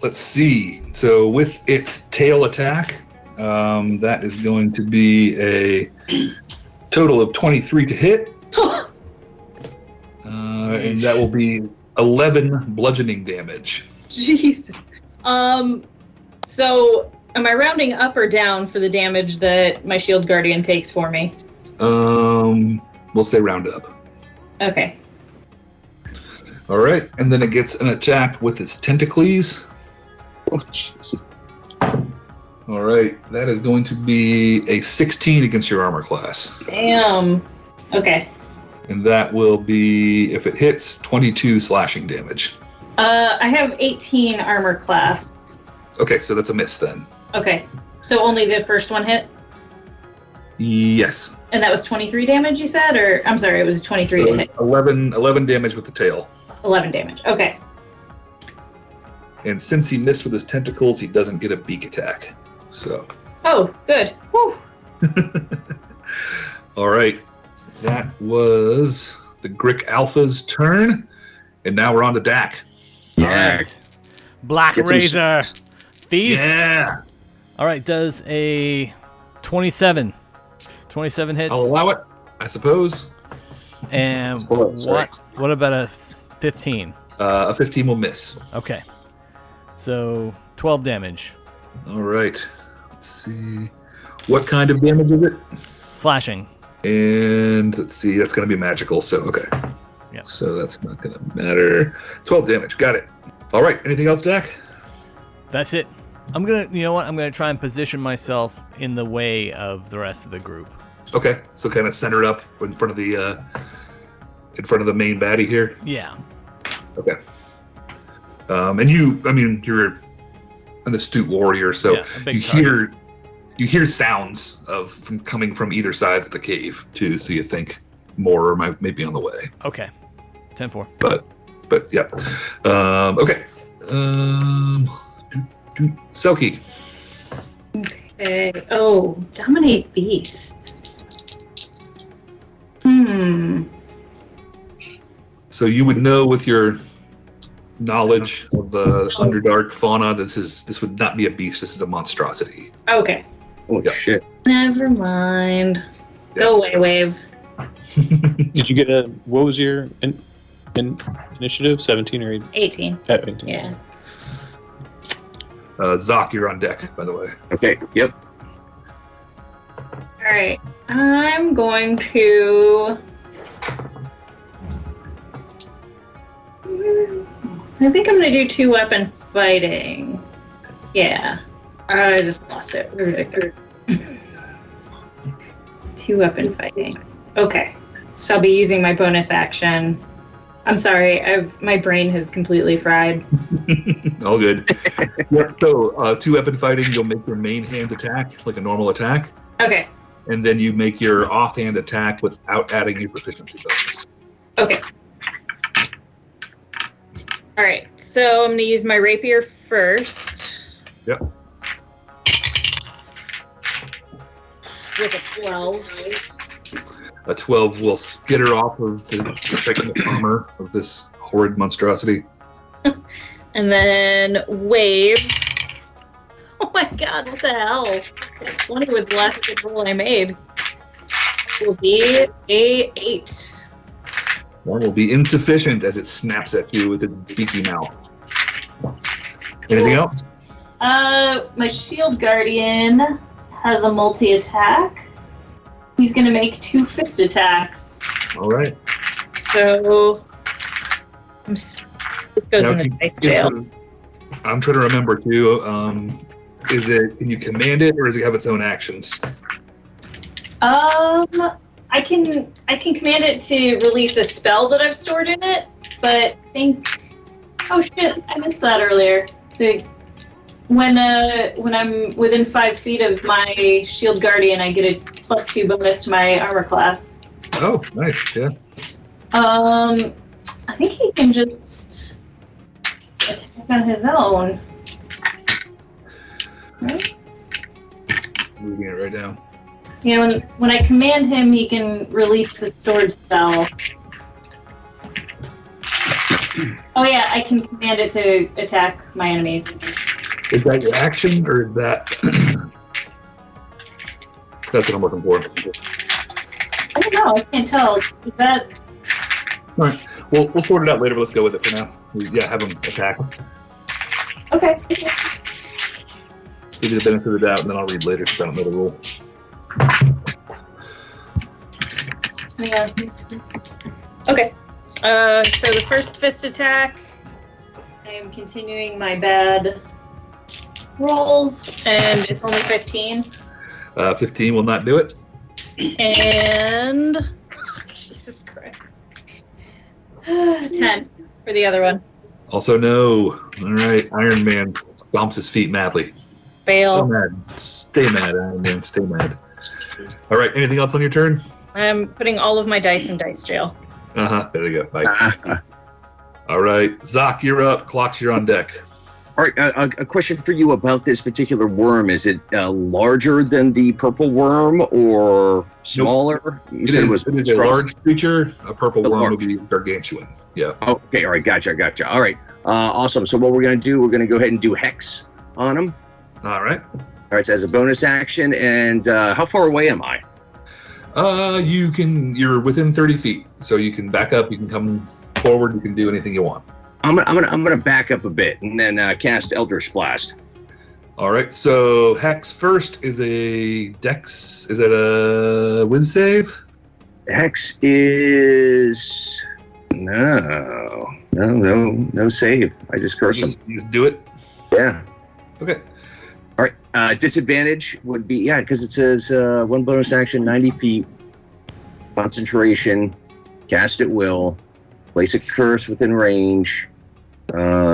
Let's see. So with its tail attack, that is going to be a total of 23 to hit. And that will be 11 bludgeoning damage. Jeez. So am I rounding up or down for the damage that my shield guardian takes for me? We'll say round up. Okay. All right, and then it gets an attack with its tentacles. Oh, Jesus. All right, that is going to be a 16 against your armor class. Damn. Okay. And that will be, if it hits, 22 slashing damage. I have 18 armor class. Okay, so that's a miss then. Okay. So only the first one hit? Yes. And that was 23 damage, you said? Or, I'm sorry, it was 23 to hit. 11 damage with the tail. 11 damage. Okay. And since he missed with his tentacles, he doesn't get a beak attack. So. Oh, good. Whew. All right. That was the Grick Alpha's turn. And now we're on to Dak. Yeah. Right. Black Razor. Feast. Yeah. All right. Does a 27 hits? I'll allow it, I suppose. And what about a 15? A 15 will miss. Okay. So 12 damage. All right. Let's see. What kind of damage is it? Slashing. And let's see. That's going to be magical. So, okay. Yeah. So that's not going to matter. 12 damage. Got it. All right. Anything else, Dak? That's it. I'm going to, you know what? I'm going to try and position myself in the way of the rest of the group. Okay. So kind of center it up in front of the main baddie here? Yeah. Okay. And you're an astute warrior, so you hear sounds coming from either sides of the cave too. So you think more might be on the way. Okay. 10-4. But yeah. Okay. Selkie. Okay. Oh, dominate beast. So you would know with your knowledge of the Underdark fauna. This would not be a beast. This is a monstrosity. Okay. Oh shit! Never mind. Yeah. Go away, Wave. Did you get a? What was your initiative? 17 or 18? 18. Yeah. Zoc, you're on deck, by the way. Okay. Yep. All right. I'm going to. I think I'm going to do 2-weapon fighting. Yeah. I just lost it. Where did I put it? 2-weapon fighting. Okay. So I'll be using my bonus action. I'm sorry. My brain has completely fried. All good. Yeah, so 2-weapon fighting, you'll make your main hand attack like a normal attack. Okay. And then you make your offhand attack without adding your proficiency bonus. Okay. All right. So I'm going to use my rapier first. Yep. With a 12. A 12 will skitter off of the protective armor of this horrid monstrosity. And then wave. Oh my god, what the hell? That 20 was the last good roll I made. Will be a 8. One will be insufficient as it snaps at you with its beaky mouth. Anything else? My shield guardian has a multi-attack. He's gonna make 2 fist attacks. All right. So this goes Now, in the dice jail. I'm trying to remember too. Can you command it, or does it have its own actions? I can command it to release a spell that I've stored in it, but I think. Oh shit! I missed that earlier. When I'm within 5 feet of my shield guardian, I get a +2 bonus to my armor class. Oh, nice. Yeah. I think he can just attack on his own. Right? Moving it right down. Yeah, when I command him, he can release the stored spell. Oh yeah, I can command it to attack my enemies. Is that your action, or is that... That's what I'm looking for. I don't know, I can't tell. Is that... All right. We'll sort it out later, but let's go with it for now. Yeah, have him attack. Okay. Give you the benefit of the doubt, and then I'll read later because I don't know the rule. Yeah. Okay. So the first fist attack, I am continuing my bad rolls, and it's only 15. 15 will not do it. And Jesus Christ. 10 for the other one. Also no. All right. Iron Man stomps his feet madly. Fail. So mad. Stay mad, Iron Man. Stay mad. All right. Anything else on your turn? I'm putting all of my dice in dice jail. There you go. Bye. All right. Zoc, you're up. Clocks, you're on deck. All right, a question for you about this particular worm. Is it larger than the purple worm or smaller? Nope. It is a large creature. A purple worm would be gargantuan. Yeah. Okay, all right, gotcha. All right, awesome. So what we're going to do, we're going to go ahead and do Hex on him. All right. All right, so as a bonus action, and how far away am I? You're within 30 feet, so you can back up, you can come forward, you can do anything you want. I'm gonna back up a bit and then cast Eldritch Blast. All right. So Hex first is a Dex. Is it a Wiz save? Hex is no save. I just curse him. You just do it. Yeah. Okay. All right. Disadvantage would be because it says one bonus action, 90 feet, concentration, cast at will. Place a curse within range.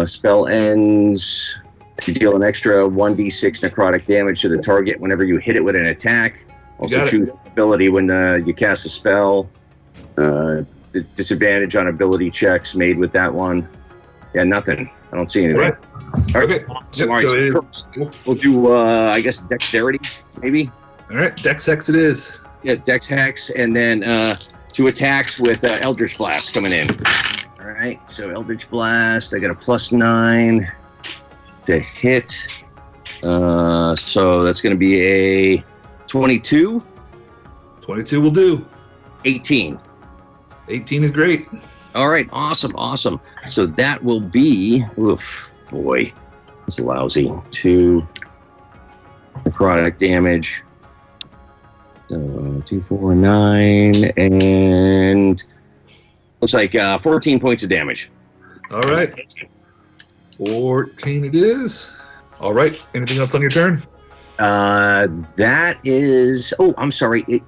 Spell ends. You deal an extra 1d6 necrotic damage to the target whenever you hit it with an attack. Also choose ability when you cast a spell. Disadvantage on ability checks made with that one. Yeah, nothing. I don't see anything. All right. Okay. So we'll do, I guess, dexterity, maybe? All right. Dex Hex it is. Yeah, Dex Hex, and then 2 attacks with Eldritch Blast coming in. All right, so Eldritch Blast. I got a +9 to hit. So that's going to be a 22. 22 will do. 18. 18 is great. All right, awesome. So that will be, oof, boy, it's lousy. 2 necrotic damage. So 2, 4, 9, and looks like 14 points of damage. All right. 14 it is. All right. Anything else on your turn? That is. Oh, I'm sorry.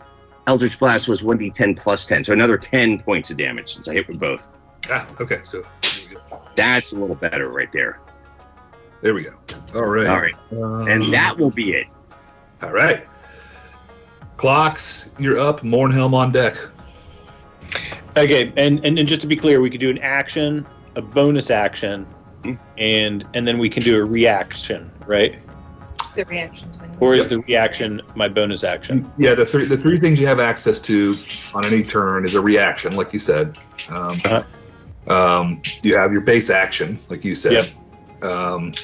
Eldritch Blast was 1d10 plus 10, so another 10 points of damage since I hit with both. Okay. So that's a little better right there. There we go. All right. And that will be it. All right. Clocks, you're up. Mornhelm on deck. Okay, and just to be clear, we could do an action, a bonus action, and then we can do a reaction, right? The reactions. Or is the reaction my bonus action? Yeah, the three things you have access to on any turn is a reaction, like you said. You have your base action, like you said. Yep.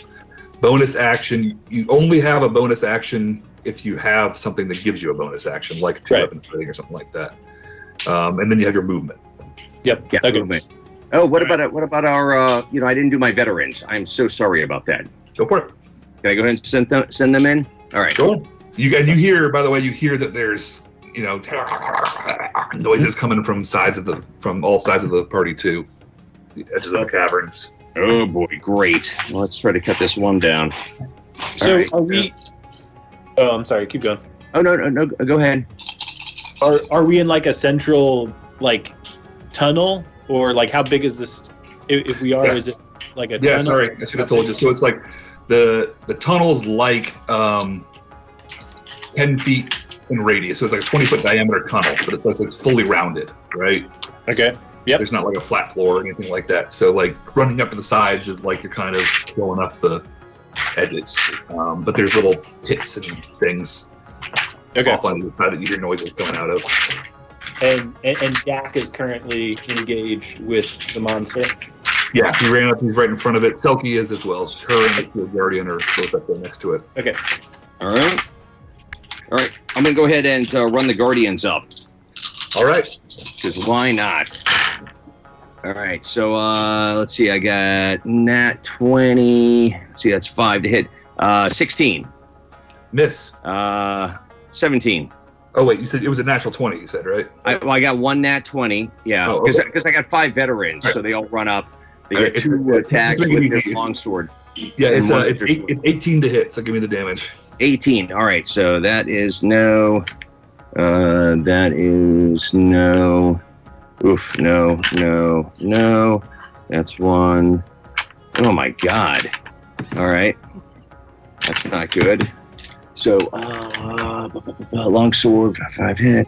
Bonus action, you only have a bonus action if you have something that gives you a bonus action, like weapon fighting or something like that. And then you have your movement. Yep. Yeah. Okay. Movement. Oh, what about our? I didn't do my veterans. I'm so sorry about that. Go for it. Can I go ahead and send them in? All right. Sure. You hear, by the way, that there's noises coming from all sides of the party too, the edges of the caverns. Oh boy, great. Well, let's try to cut this one down. So right. Are we? Oh, I'm sorry. Keep going. Oh no. Go ahead. Are we in like a central tunnel, or like how big is this? If we are, is it like a tunnel? Yeah, sorry, I should have told you. So it's like the tunnel's like 10 feet in radius. So it's like a 20-foot diameter tunnel, but it's fully rounded, right? Okay. Yep. There's not like a flat floor or anything like that. So like running up to the sides is like you're kind of going up the edges. But there's little pits and things off on the side that you hear noises coming out of. And Dak is currently engaged with the monster. Yeah, he ran up. He's right in front of it. Selkie is as well. Her and the Guardian are both up there next to it. Okay. All right. I'm gonna go ahead and run the Guardians up. All right. Because why not? All right. So let's see. I got nat 20. Let's see, that's 5 to hit. 16. Miss. 17. Oh wait, you said it was a natural 20. You said, right? I got one nat 20. Yeah, because I got 5 veterans, so they all run up. They get 2 attacks with their longsword. Yeah, it's 18 to hit. So give me the damage. 18. All right, so that is no. That is no. Oof, no. That's 1. Oh my god. All right, that's not good. So, longsword, 5 hit.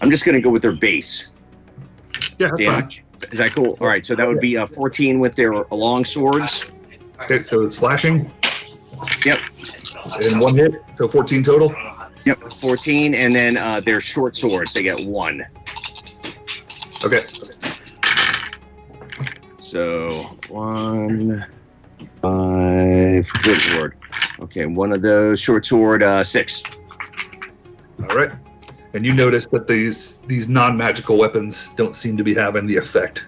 I'm just going to go with their base. Yeah, that's damage. Fine. Is that cool? All right, so that would be 14 with their long swords. Okay, so it's slashing. Yep. And 1 hit, so 14 total. Yep, 14, and then their short swords, they get 1. Okay. So 1, 5. Good lord. Okay, one of those short sword, 6. All right. And you notice that these non-magical weapons don't seem to be having the effect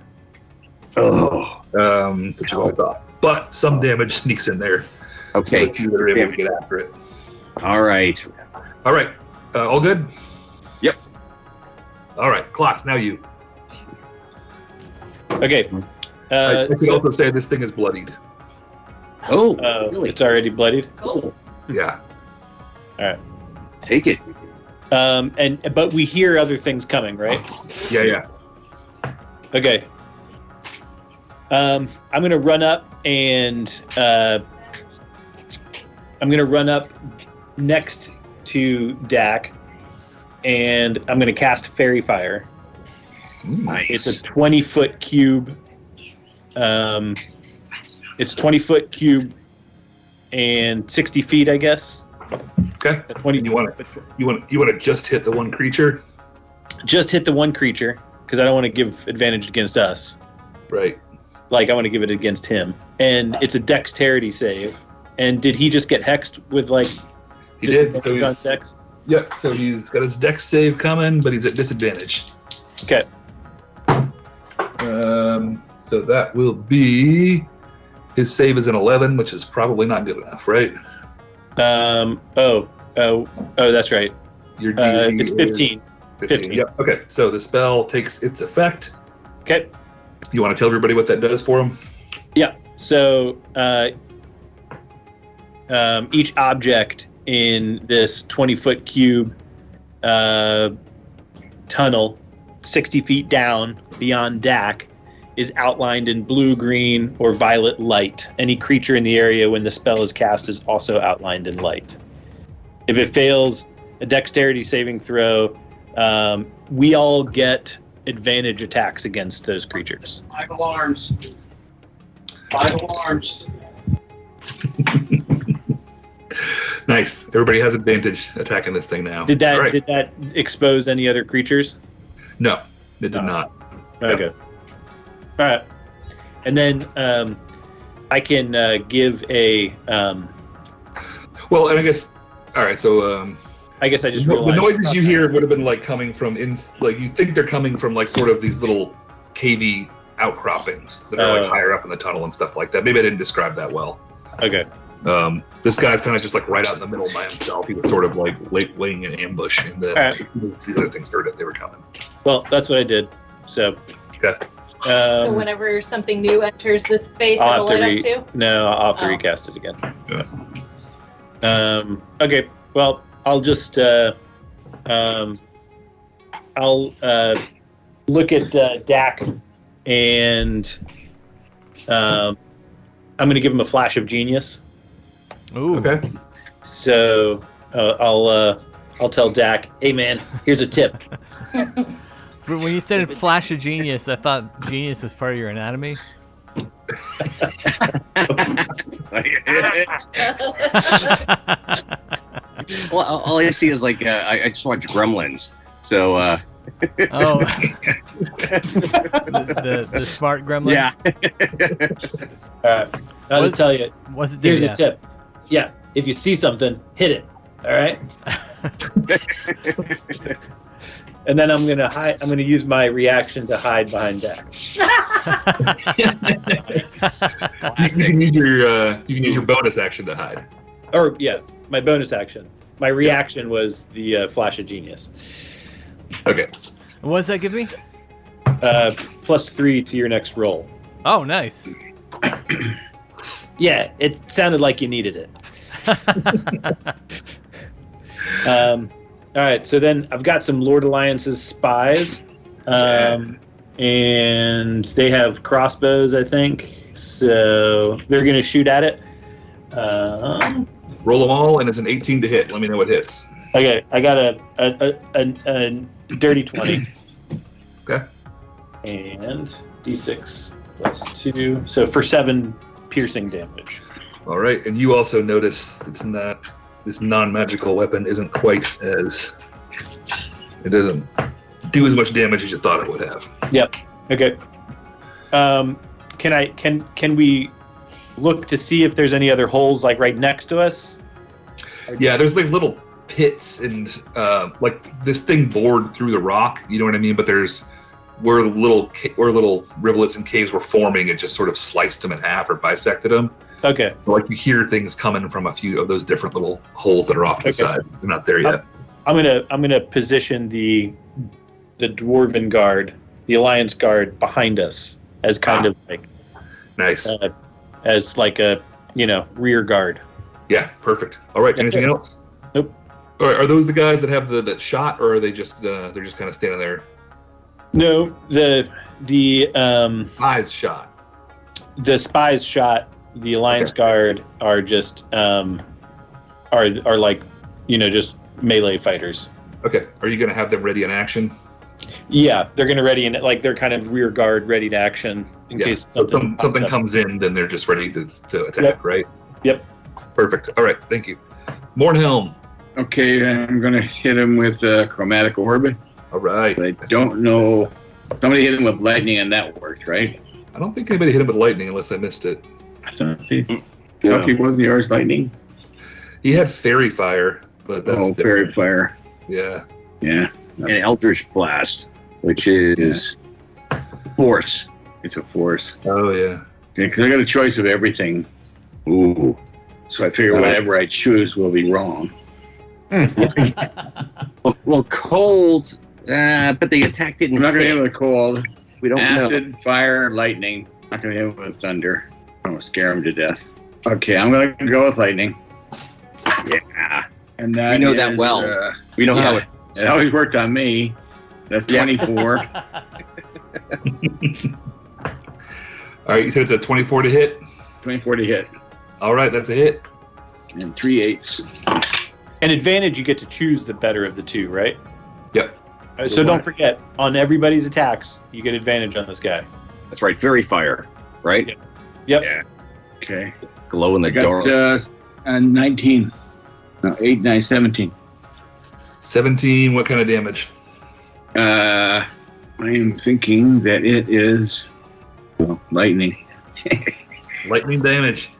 that you all thought. But some damage sneaks in there. Okay. So you are able to get after it. All right. All good? Yep. All right. Clocks, now you. Okay. I could also say this thing is bloodied. Oh, really? It's already bloodied? Oh. Yeah. All right. Take it. But we hear other things coming, right? Yeah. Okay. I'm gonna run up and I'm gonna run up next to Dak, and I'm gonna cast Fairy Fire. Nice. It's a 20-foot cube. It's 20-foot cube and 60 feet, I guess. Okay. 20. You want to just hit the one creature? just hit the one creature because I don't want to give advantage against us. Right. Like I want to give it against him, and it's a dexterity save. And did he just get hexed with like? He did. So he's dex? Yep. So he's got his dex save coming, but he's at disadvantage. Okay. So that will be his save is an 11, which is probably not good enough, right? Oh, that's right. Your DC it's 15. 15. Yep. Okay. So the spell takes its effect. Okay. You want to tell everybody what that does for him? Yeah. So each object in this 20-foot cube tunnel, 60 feet down beyond Dak, is outlined in blue, green, or violet light. Any creature in the area when the spell is cast is also outlined in light. If it fails a dexterity saving throw, we all get advantage attacks against those creatures. 5 alarms. 5 alarms. Nice. Everybody has advantage attacking this thing now. Did that expose any other creatures? No, it did not. Okay. Yep. All right. And then I can give a. Well, and I guess. All right. So. I guess I just the realized noises you hear would have been like coming from like you think they're coming from like sort of these little cavey outcroppings that are like higher up in the tunnel and stuff like that. Maybe I didn't describe that well. Okay. This guy's kind of just like right out in the middle by himself. He was sort of like laying in ambush, and then these other things heard it. They were coming. Well, that's what I did. So. Okay. So whenever something new enters this space, it'll light up too? No, I'll have to recast it again. Yeah. Okay. Well, I'll just I'll look at Dak, and I'm going to give him a flash of genius. Ooh. Okay. So I'll tell Dak, hey man, here's a tip. When you said flash of genius, I thought genius was part of your anatomy. Well, all I see is like I just watch Gremlins, so. Oh, the smart gremlin. Yeah. I'll just tell you. What's it? Here's a tip. Yeah, if you see something, hit it. All right. And then I'm gonna hide. I'm gonna use my reaction to hide behind Dak. You can use your bonus action to hide. Or yeah, my bonus action. My reaction was the flash of genius. Okay. What does that give me? +3 to your next roll. Oh, nice. Yeah, it sounded like you needed it. All right, so then I've got some Lord Alliance's spies, and they have crossbows, I think. So they're going to shoot at it. Roll them all, and it's an 18 to hit. Let me know what hits. Okay, I got a dirty 20. Okay. And D6 +2, so for 7 piercing damage. All right, and you also notice it's not this non-magical weapon isn't quite as it doesn't do as much damage as you thought it would have. Yep. Okay. Can we look to see if there's any other holes like right next to us? Yeah, there's like little pits and like this thing bored through the rock. You know what I mean? But there's where little rivulets and caves were forming, it just sort of sliced them in half or bisected them. Okay. So, like you hear things coming from a few of those different little holes that are off to the side. They're not there yet. I'm gonna position the dwarven guard, the alliance guard behind us as kind of like nice as like a rear guard. Yeah, perfect. All right. Anything else? Nope. All right, are those the guys that have that shot, or are they just they're just kind of standing there? No, the spies shot. The spies shot. The alliance guard are just are like just melee fighters. Okay. Are you going to have them ready in action? Yeah, they're going to ready in like they're kind of rear guard, ready to action in case something comes in. Then they're just ready to attack, right? Yep. Perfect. All right. Thank you. Mornhelm. Okay, I'm going to hit him with a chromatic orb. All right. But I don't know. Somebody hit him with lightning, and that worked, right? I don't think anybody hit him with lightning unless I missed it. I thought wasn't yours lightning? He had fairy fire, but that's fairy fire. Yeah. Yeah. And Eldritch Blast, which is force. It's a force. Oh, yeah. Because I got a choice of everything. Ooh. So I figure whatever I choose will be wrong. Well, cold, but the attack didn't. I'm not going to hit him with cold. We don't Acid, know. fire, lightning. Not going to hit him with thunder. I'm going to scare him to death. Okay, I'm going to go with lightning. Yeah. And that we know that well. We know how it always worked on me. That's 24. All right, you said it's a 24 to hit? 24 to hit. All right, that's a hit. And 3 8s. An advantage, you get to choose the better of the two, right? Yep. So don't forget, on everybody's attacks, you get advantage on this guy. That's right, fairy fire, right? Yep. Yeah. Okay. Glow in the dark. Got 19. No, 8, 9, 17. 17, what kind of damage? I am thinking that it is lightning. Lightning damage.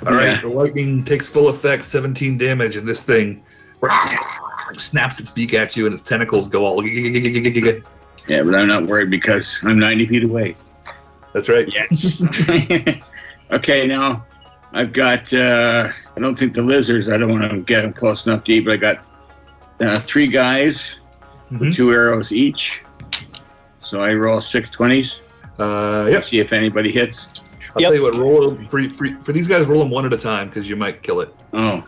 All right, the lightning takes full effect, 17 damage, and this thing snaps its beak at you, and its tentacles go all. Yeah, but I'm not worried because I'm 90 feet away. That's right. Yes. Okay, now I've got. I don't think the lizards. I don't want to get them close enough to eat, but I got 3 guys with 2 arrows each. So I roll 6 20s. Yep. See if anybody hits. I'll tell you what. Roll for these guys. Roll them one at a time because you might kill it. Oh,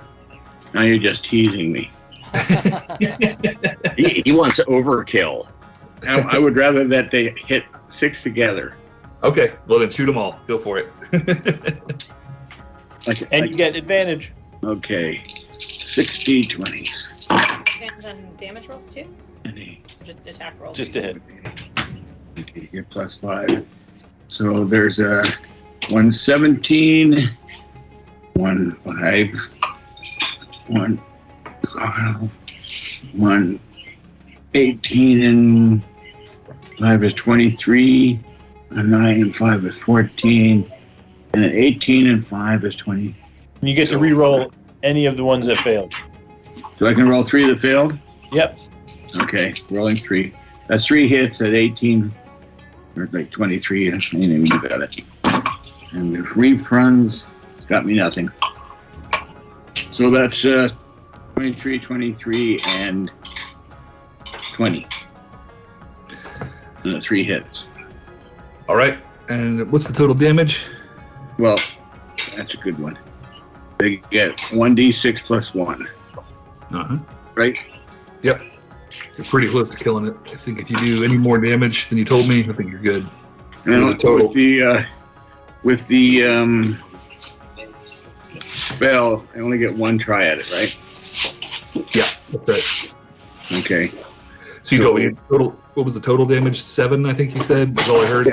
now you're just teasing me. He wants overkill. I would rather that they hit 6 together. Okay, well then shoot them all. Go for it. And you get advantage. Okay, 60 20s. Advantage on damage rolls too? Or just attack rolls? Just to hit. Okay, you get plus 5. So there's a 117, 1 5, 1 12, 1 18 and 5 is 23, a 9 and 5 is 14, and an 18 and 5 is 20. And you get to re-roll any of the ones that failed. So I can roll 3 that failed? Yep. Okay, rolling 3. That's 3 hits at 18, or like 23, I ain't even got it. And the refunds got me nothing. So that's 23, 23, and 20. And the 3 hits. All right, and what's the total damage? Well, that's a good one. They get 1d6 plus 1. Right? Yep. You're pretty close to killing it. I think if you do any more damage than you told me, I think you're good. And total. With the spell, I only get 1 try at it, right? Yeah, that's right. Okay. So you told me total. What was the total damage? 7, I think you said. That's all I heard.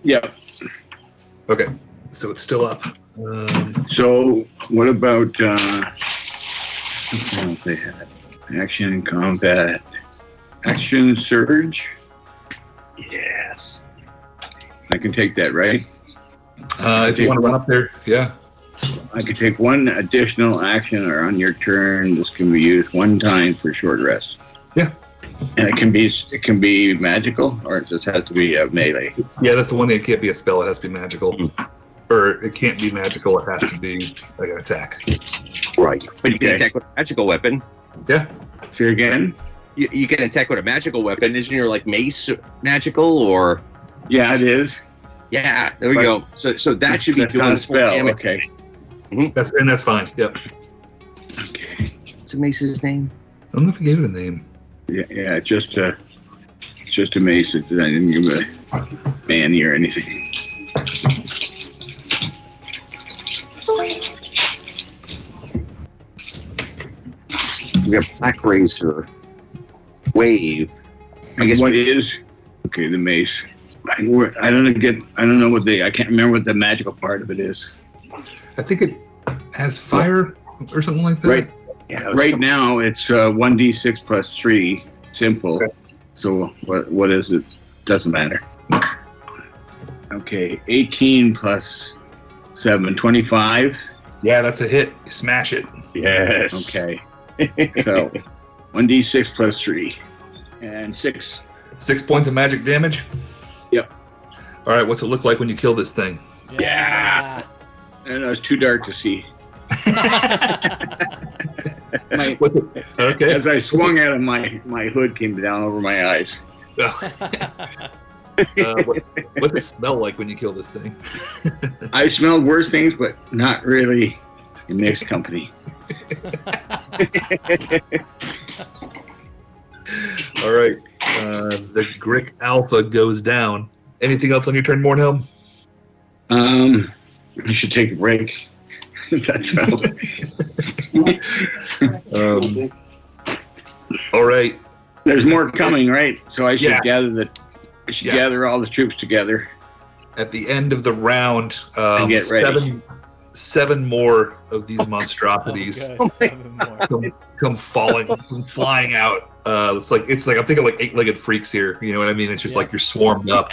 Yeah. Okay, so it's still up. So what about something else they had? Action and combat. Action surge. Yes. I can take that, right? If you want to run up there, yeah. I can take 1 additional action, or on your turn, this can be used 1 time for short rest. Yeah. And it can be magical, or it just has to be a melee. Yeah, that's the one that can't be a spell. It has to be magical. Or it can't be magical. It has to be like an attack. Right. But you can attack with a magical weapon. Yeah. Say again? You can attack with a magical weapon. Isn't your like mace magical or? Yeah, it is. Yeah, there we go. So that should be doing a spell. Damage. Okay. Mm-hmm. That's fine. Yep. Okay. What's the mace's name? I don't know if I gave it a name. Yeah, just a mace. I didn't give it a manny or anything. We have Black Razor, Wave. I guess what is? Okay, the mace. I don't know what I can't remember what the magical part of it is. I think it has fire or something like that. Right. Yeah. Right now it's 1d6 plus 3, simple. Okay. So what is it? Doesn't matter. Okay, 18 plus 7, 25. Yeah, that's a hit. You smash it. Yes. Okay. So 1d6 plus 3. And 6. 6 points of magic damage? Yep. All right, what's it look like when you kill this thing? Yeah. And it was too dark to see. Okay. As I swung at him, my hood came down over my eyes. What's it smell like when you kill this thing? I smelled worse things, but not really in mixed company. All right. The Grick Alpha goes down. Anything else on your turn, Mornhelm? I should take a break. That's all. All right. There's more coming, right? So I should Yeah. gather all the troops together. At the end of the round, And get ready. seven more of these monstrosities come flying out. It's like I'm thinking like 8-legged freaks here. You know what I mean? It's just like you're swarmed up.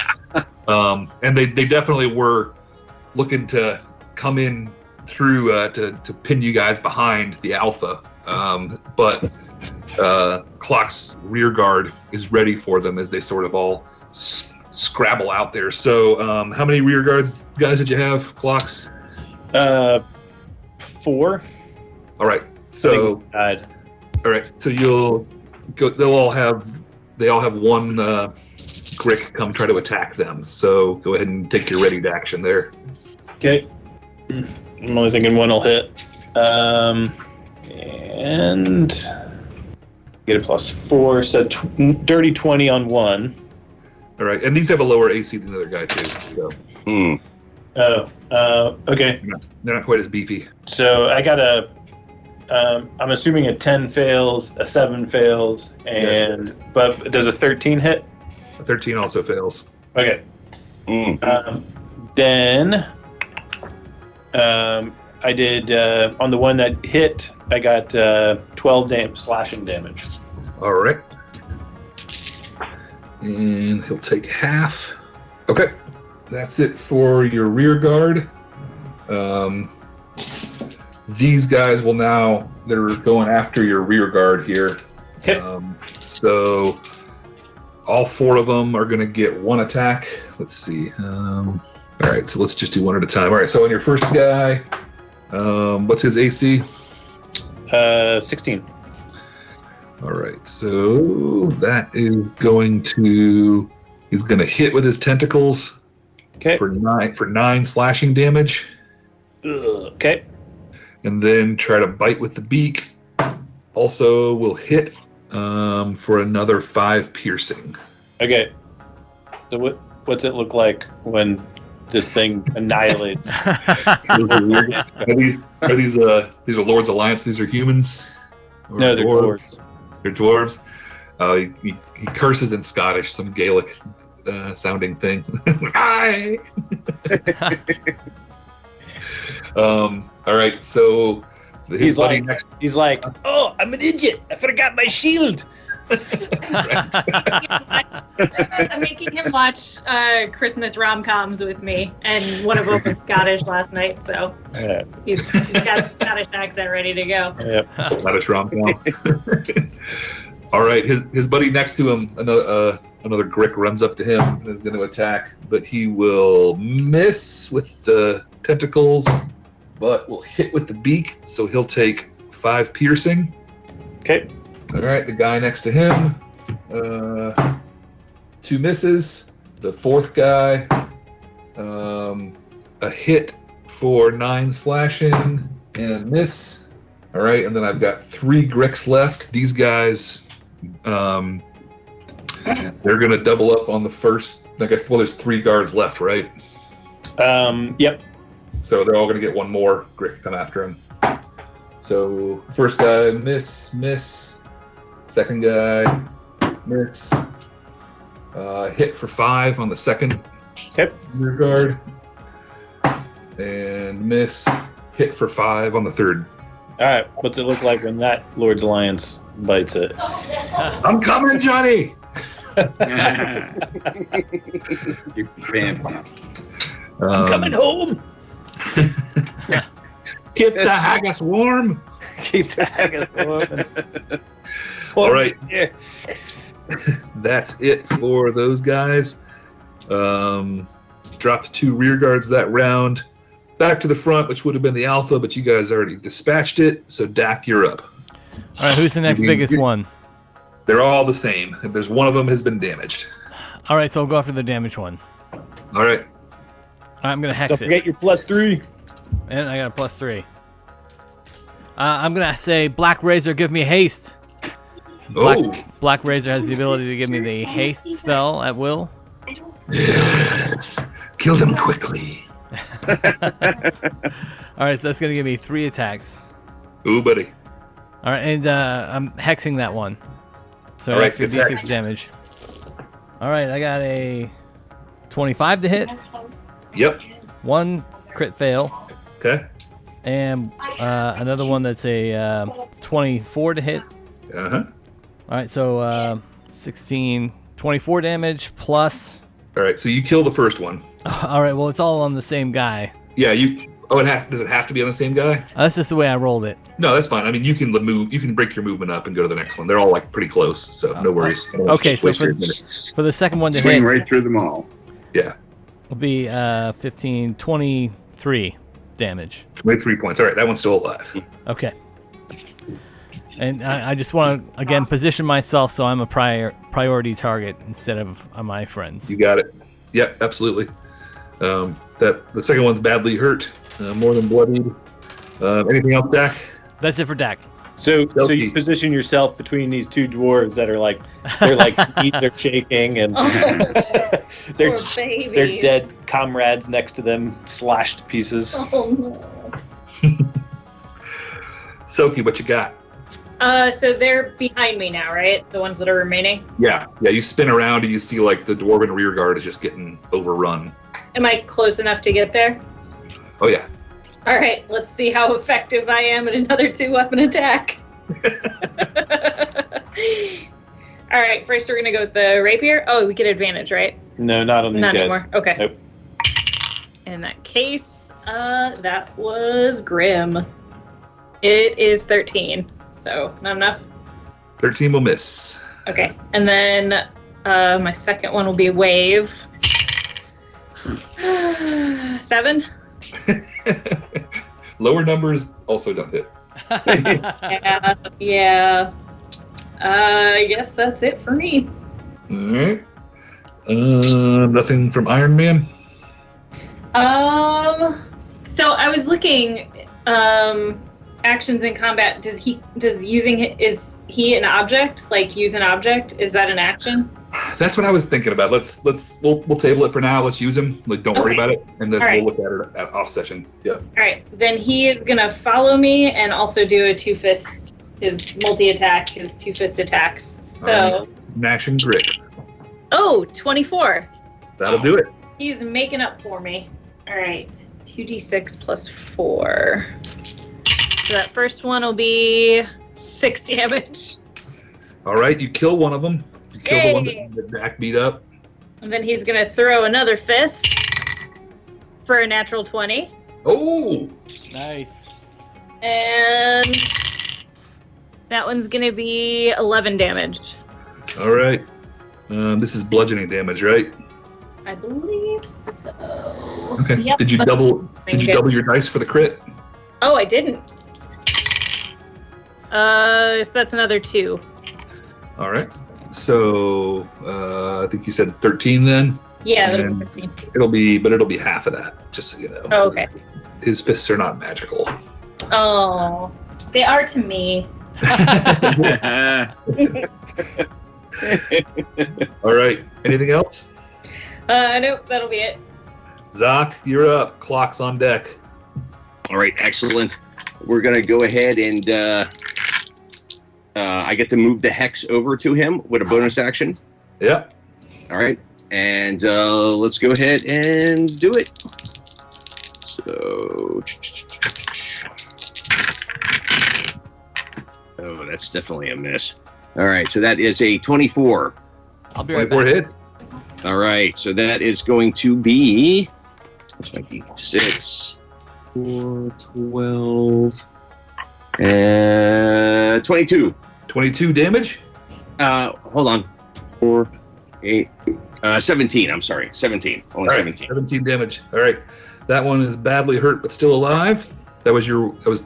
And they definitely were looking to come in through to pin you guys behind the Alpha. But Clock's rear guard is ready for them as they sort of all scrabble out there. So how many rear guards guys did you have, Clocks? 4. All right. So all right. So you'll go. They all have one Grick come try to attack them. So go ahead and take your ready to action there. Okay. I'm only thinking one will hit. And get a +4, so dirty 20 on one. All right, and these have a lower AC than the other guy too. So. Okay. They're not quite as beefy. So I got I'm assuming a 10 fails, a 7 fails, and but does a 13 hit? A 13 also fails. Okay. Then I did on the one that hit. I got 12 slashing damage. All right. And he'll take half. Okay. That's it for your rear guard. These guys will now, they're going after your rear guard here. Okay. So all 4 of them are going to get 1 attack. Let's see. All right, so let's just do 1 at a time. All right, so on your first guy, what's his AC? 16. All right, so that is going to, he's going to hit with his tentacles. Okay. For 9 slashing damage. Okay. And then try to bite with the beak. Also will hit for another 5 piercing. Okay. So what's it look like when this thing annihilates? These are Lord's Alliance? These are humans? Or no, they're dwarves. They're dwarves. He curses in Scottish, some Gaelic sounding thing. Hi. All right, so he's like, oh, I'm an idiot. I forgot my shield. I'm making him watch Christmas rom-coms with me, and one of them was Scottish last night, so he's got a Scottish accent ready to go. Yep. Scottish rom-com. All right, his buddy next to him, another Grick runs up to him and is going to attack, but he will miss with the tentacles, but will hit with the beak, so he'll take 5 piercing. Okay. All right, the guy next to him, 2 misses. The 4th guy, a hit for 9 slashing and a miss. All right, and then I've got 3 Gricks left. These guys, they're going to double up on the first. I guess, well, there's 3 guards left, right? Yep. So they're all going to get 1 more Grick come after him. So first guy, miss. Second guy, miss. Hit for 5 on the second rear guard. And miss. Hit for 5 on the third. All right. What's it look like when that Lord's Alliance bites it? I'm coming, Johnny! You fancy. I'm coming home. Keep the haggis warm. Keep the haggis warm. All right. Yeah. That's it for those guys. Dropped 2 rear guards that round. Back to the front, which would have been the Alpha, but you guys already dispatched it. So Dak, you're up. All right, who's the next biggest one? They're all the same. If there's one of them has been damaged. All right, so I'll go after the damaged one. All right. All right, I'm gonna hex Don't forget your +3. And I got a +3. I'm gonna say Black Razor, give me haste. Black Razor has the ability to give me the haste spell at will. Yes. Kill them quickly. All right, so that's gonna give me 3 attacks. Ooh, buddy. All right, and I'm hexing that one. So All right, extra good d6 damage. All right, I got a 25 to hit. Yep. 1 crit fail. Okay. And another one that's a 24 to hit. Uh-huh. All right, so 16, 24 damage plus. All right, so you kill the first one. All right, well, it's all on the same guy. Yeah, you. Oh, does it have to be on the same guy? That's just the way I rolled it. No, that's fine. I mean, you can move. You can break your movement up and go to the next one. They're all like pretty close, so no worries. Okay, so for the second one to Swing hit, right through them all. Yeah. will be 15, 23 damage. 23 points. All right, that one's still alive. Okay. And I just want to, again, position myself so I'm a priority target instead of my friends. You got it. Yep, absolutely. The second one's badly hurt, more than bloodied. Anything else, Dak? That's it for Dak. So you position yourself between these 2 dwarves that are like, knees are shaking and they're dead comrades next to them, slashed to pieces. Oh no. Soki, what you got? So they're behind me now, right? The ones that are remaining? Yeah. You spin around and you see like the dwarven rear guard is just getting overrun. Am I close enough to get there? Oh yeah. All right, let's see how effective I am at another 2-weapon attack. All right, first we're going to go with the rapier. Oh, we get advantage, right? No, not on these Not guys. anymore. Okay. Nope. In that case, that was grim. It is 13, so not enough. 13 will miss. Okay, and then my second one will be wave. 7. Lower numbers also don't hit. Yeah. I guess that's it for me. All right. Nothing from Iron Man. So I was looking. Actions in combat. Is he an object? Like use an object? Is that an action? That's what I was thinking about. We'll table it for now. Let's use him. Like, don't worry about it, and then we'll look at it at off session. Yeah. All right. Then he is gonna follow me and also do a 2-fist. His multi-attack. His 2-fist attacks. So. Smash and grits. Oh, 24. That'll do it. He's making up for me. All right. 2d6 plus 4. So that first one will be 6 damage. All right, you kill one of them. You kill the one that Dak beat up. And then he's going to throw another fist for a natural 20. Oh! Nice. And that one's going to be 11 damage. All right. This is bludgeoning damage, right? I believe so. Okay. Yep. Did you double your dice for the crit? Oh, I didn't. So that's another 2. All right. So I think you said 13 then. Yeah, that'll be 13. It'll be half of that, just so you know. Oh, okay. His fists are not magical. Oh, they are to me. All right. Anything else? Nope, that'll be it. Zoc, you're up. Clock's on deck. All right, excellent. We're going to go ahead and I get to move the hex over to him with a bonus action. Yep. All right. And let's go ahead and do it. So, oh, that's definitely a miss. All right, so that is a 24. I'll be right 24 back. hits. All right, so that is going to be 6, 4, 12, and 22. 22 damage. Hold on. 4, 8, 17. I'm sorry, 17. Only All right, 17. 17 damage. All right, that one is badly hurt but still alive. That was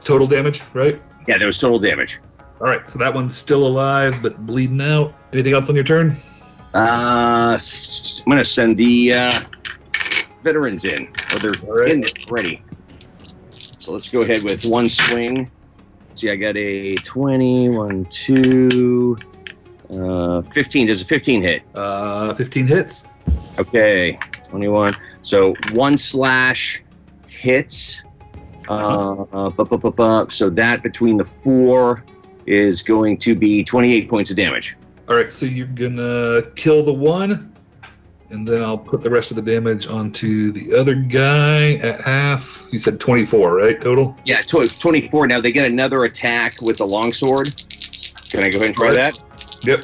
total damage, right? Yeah, that was total damage. All right, so that one's still alive but bleeding out. Anything else on your turn? I'm gonna send the veterans in. Oh, they're in there already. So let's go ahead with one swing. See, I got a 20, 1, 2, 15. Does a 15 hit? 15 hits. Okay, 21. So 1 slash hits. So that between the 4 is going to be 28 points of damage. All right, so you're gonna kill the one, and then I'll put the rest of the damage onto the other guy at half. You said 24, right, total? Yeah, 24. Now they get another attack with the longsword. Can I go ahead and try that? Yep.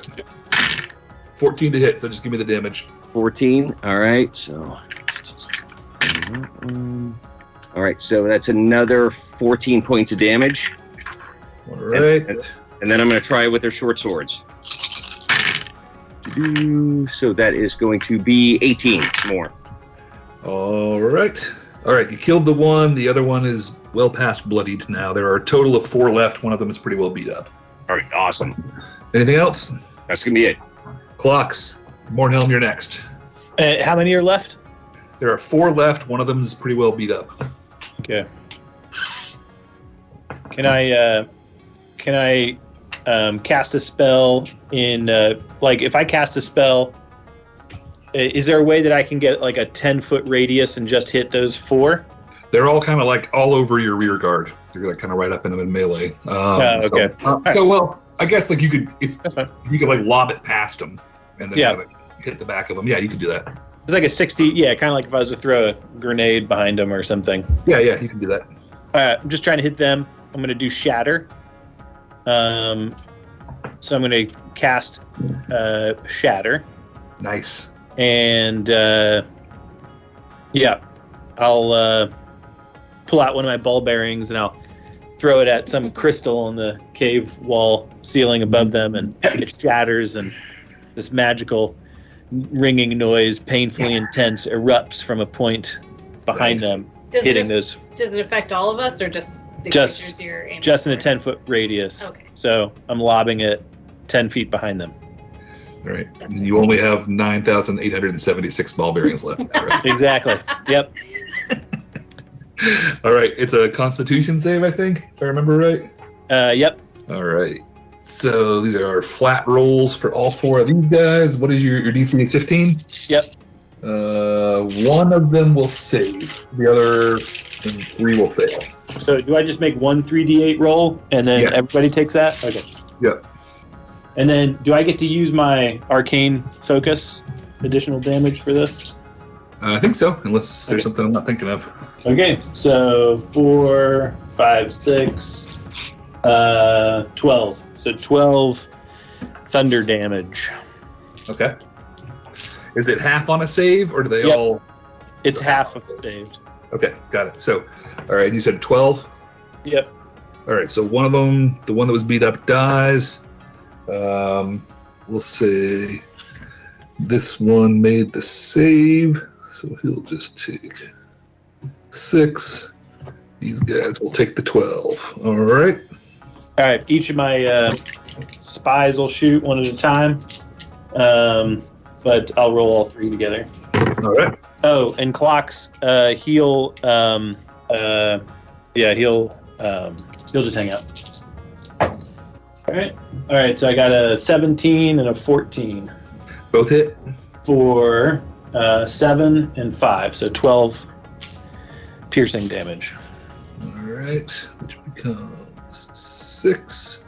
14 to hit, so just give me the damage. 14. All right, so. All right, so that's another 14 points of damage. All right. And then I'm going to try with their short swords. So that is going to be 18 more. All right. All right, you killed the one. The other one is well past bloodied now. There are a total of 4 left. One of them is pretty well beat up. All right, awesome. Anything else? That's going to be it. Clocks. Mornhelm, you're next. How many are left? There are 4 left. One of them is pretty well beat up. Okay. Can I cast a spell in if I cast a spell, is there a way that I can get like a 10-foot radius and just hit those 4? They're all kind of like all over your rear guard. They're like kind of right up in them in melee. Okay. Well, I guess like you could if you could like lob it past them and then have it hit the back of them. Yeah, you could do that. It's like a 60. Yeah, kind of like if I was to throw a grenade behind them or something. Yeah, you can do that. I'm just trying to hit them. I'm going to do shatter. So I'm going to cast shatter. Nice. And I'll pull out one of my ball bearings and I'll throw it at some crystal on the cave wall ceiling above them, and it shatters, and this magical ringing noise, painfully intense, erupts from a point behind them, hitting those. Does it affect all of us, or just the just creatures you're aiming just in a for? 10-foot radius? Okay. So I'm lobbing it 10 feet behind them. All right. You only have 9,876 ball bearings left. Right? Exactly. Yep. All right. It's a Constitution save, I think, if I remember right. Yep. All right. So these are our flat rolls for all 4 of these guys. What is your DC is 15? Yep. One of them will save. The other 3 will fail. So do I just make one 3d8 roll and then everybody takes that? Okay. Yep. And then do I get to use my arcane focus additional damage for this? I think so, unless there's something I'm not thinking of. Okay. So 4, 5, 6, 12. So 12 thunder damage. Okay. Is it half on a save, or do they all? It's half of saved. Okay, got it. So, all right, you said 12? Yep. All right, so one of them, the one that was beat up, dies. We'll say this one made the save, so he'll just take 6. These guys will take the 12. All right. All right, each of my spies will shoot one at a time, but I'll roll all 3 together. All right. Oh, and Clocks, he'll just hang out. All right. So I got a 17 and a 14 Both hit. for 7 and 5, so 12 piercing damage. All right, which becomes 6.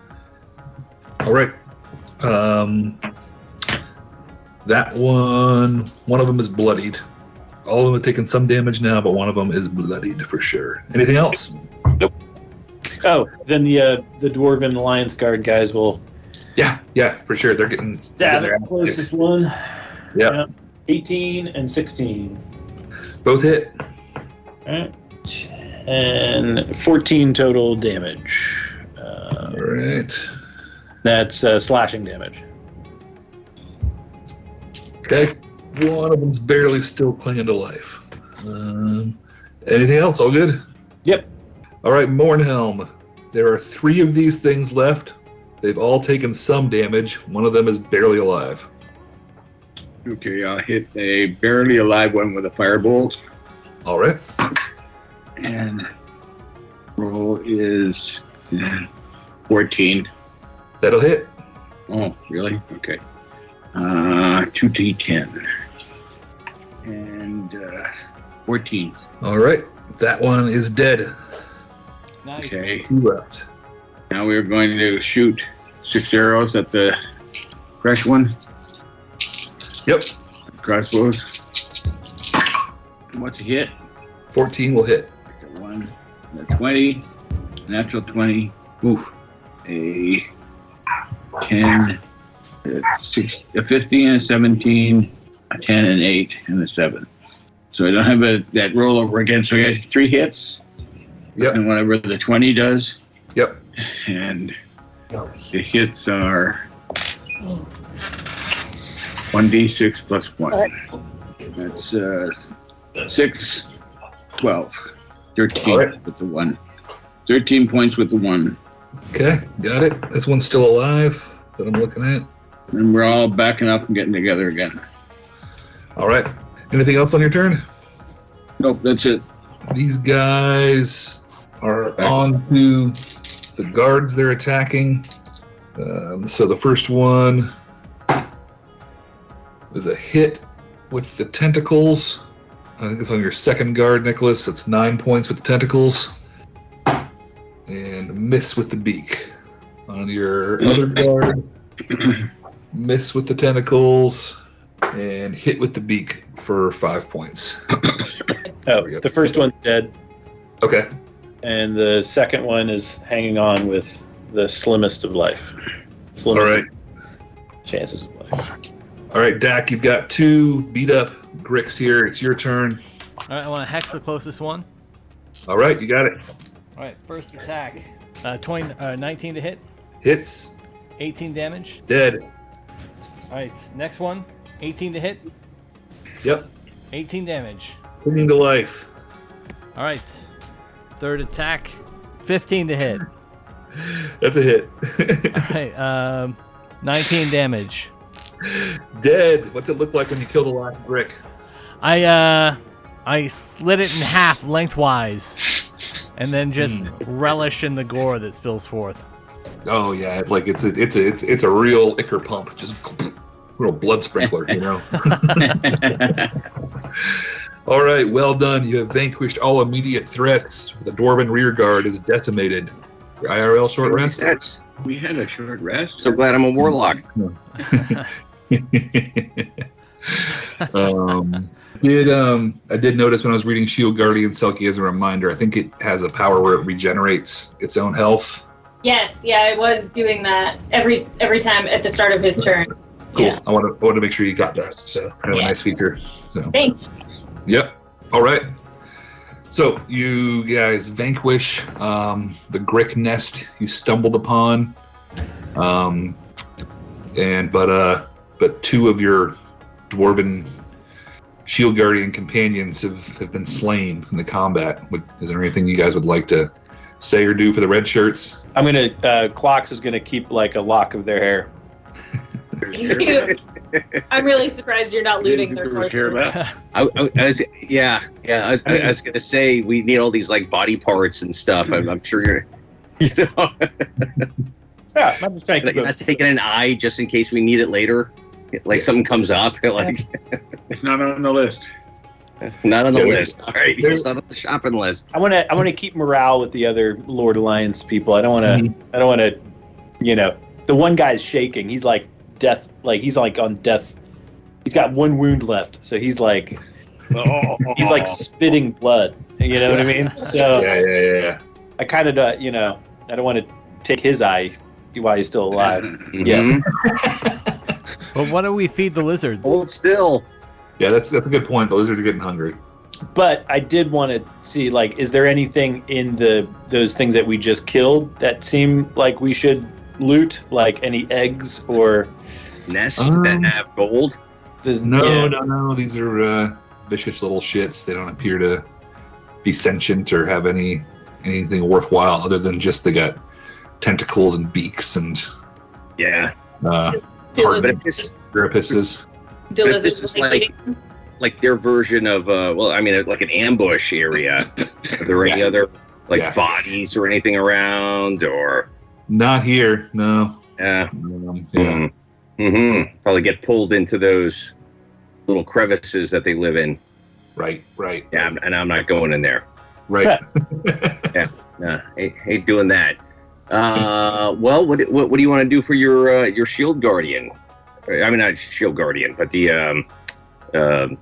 All right. That one of them is bloodied. All of them have taken some damage now, but one of them is bloodied for sure. Anything else? Nope. Oh, then the Dwarven Alliance Guard guys will Yeah, for sure. They're getting Stab their it, ass closest kicked. one. Yeah. 18 and 16. Both hit. Alright. And 14 total damage. All right. That's slashing damage. Okay. One of them's barely still clinging to life. Anything else? All good? Yep. All right, Mornhelm. There are 3 of these things left. They've all taken some damage. One of them is barely alive. Okay, I'll hit a barely alive one with a firebolt. All right. And roll is 14. That'll hit. Oh, really? Okay. 2d10. And 14. All right. That one is dead. Nice. Okay. 2 left. Now we're going to shoot 6 arrows at the fresh one. Yep. Crossbows. What's a hit? 14 will hit. A 1, a 20, natural 20, Oof. a 10, a 15, a 17, a 10, an 8, and a 7. So I don't have that rollover again. So I got 3 hits. Yep. And whatever the 20 does. Yep. And the hits are 1d6 plus 1. That's 6, 12, 13 right. with the 1. 13 points with the 1. Okay, got it. This one's still alive that I'm looking at. And we're all backing up and getting together again. All right. Anything else on your turn? Nope, that's it. These guys are on to the guards they're attacking. So the first one is a hit with the tentacles. I think it's on your second guard, Nicholas. That's 9 points with the tentacles. And miss with the beak. On your other guard, miss with the tentacles. And hit with the beak for 5 points. Oh, the first one's dead. Okay. And the second one is hanging on with the slimmest of life. Slimmest All right. chances of life. All right, Dak, you've got 2 beat up Gricks here. It's your turn. All right, I want to hex the closest one. All right, you got it. All right, first attack. 19 to hit. Hits. 18 damage. Dead. All right, next one. 18 to hit. Yep. 18 damage. Clinging to life. All right. Third attack. 15 to hit. That's a hit. All right. 19 damage. Dead. What's it look like when you kill the last brick? I slit it in half lengthwise, and then just relish in the gore that spills forth. Oh yeah, like it's a real ichor pump, just real blood sprinkler, you know. All right, well done. You have vanquished all immediate threats. The dwarven rear guard is decimated. Your IRL short rest. We had a short rest. So glad I'm a warlock. I did notice when I was reading Shield Guardian Selkie as a reminder, I think it has a power where it regenerates its own health. Yes, yeah, I was doing that every time at the start of his turn. Cool. Yeah. I want to make sure you got that. So kind of a nice feature. So Thanks. Yep. All right. So you guys vanquish the Grick nest you stumbled upon, but 2 of your dwarven Shield Guardian companions have been slain in the combat. Is there anything you guys would like to say or do for the red shirts? I'm gonna. Clocks is gonna keep like a lock of their hair. Thank you. I'm really surprised you're not looting their corpses. I was gonna say we need all these like body parts and stuff. I'm sure you're, Yeah, I'm just trying to you're not taking an eye just in case we need it later. Like something comes up, like It's not on the list. not on the list. All right, it's not on the shopping list. I want to keep morale with the other Lord Alliance people. I don't want to, the one guy's shaking. He's like death, like he's like on death. He's got 1 wound left, so he's like, he's like spitting blood. You know what I mean? So Yeah. I kind of, I don't want to take his eye why he's still alive. Mhm. Yeah. But why don't we feed the lizards? Hold still. Yeah, that's a good point. The lizards are getting hungry. But I did want to see, like, is there anything in those things that we just killed that seem like we should loot? Like any eggs or Nests that have gold? No. These are vicious little shits. They don't appear to be sentient or have anything worthwhile other than just they got tentacles and beaks and carapaces. Do But if lizards this is like like their version of like an ambush area. Are there any other bodies or anything around or? Not here, no. Yeah. Probably get pulled into those little crevices that they live in. Right. Yeah, and I'm not going in there. Right. No, ain't doing that. Well, what do you want to do for your shield guardian? I mean, not shield guardian, but the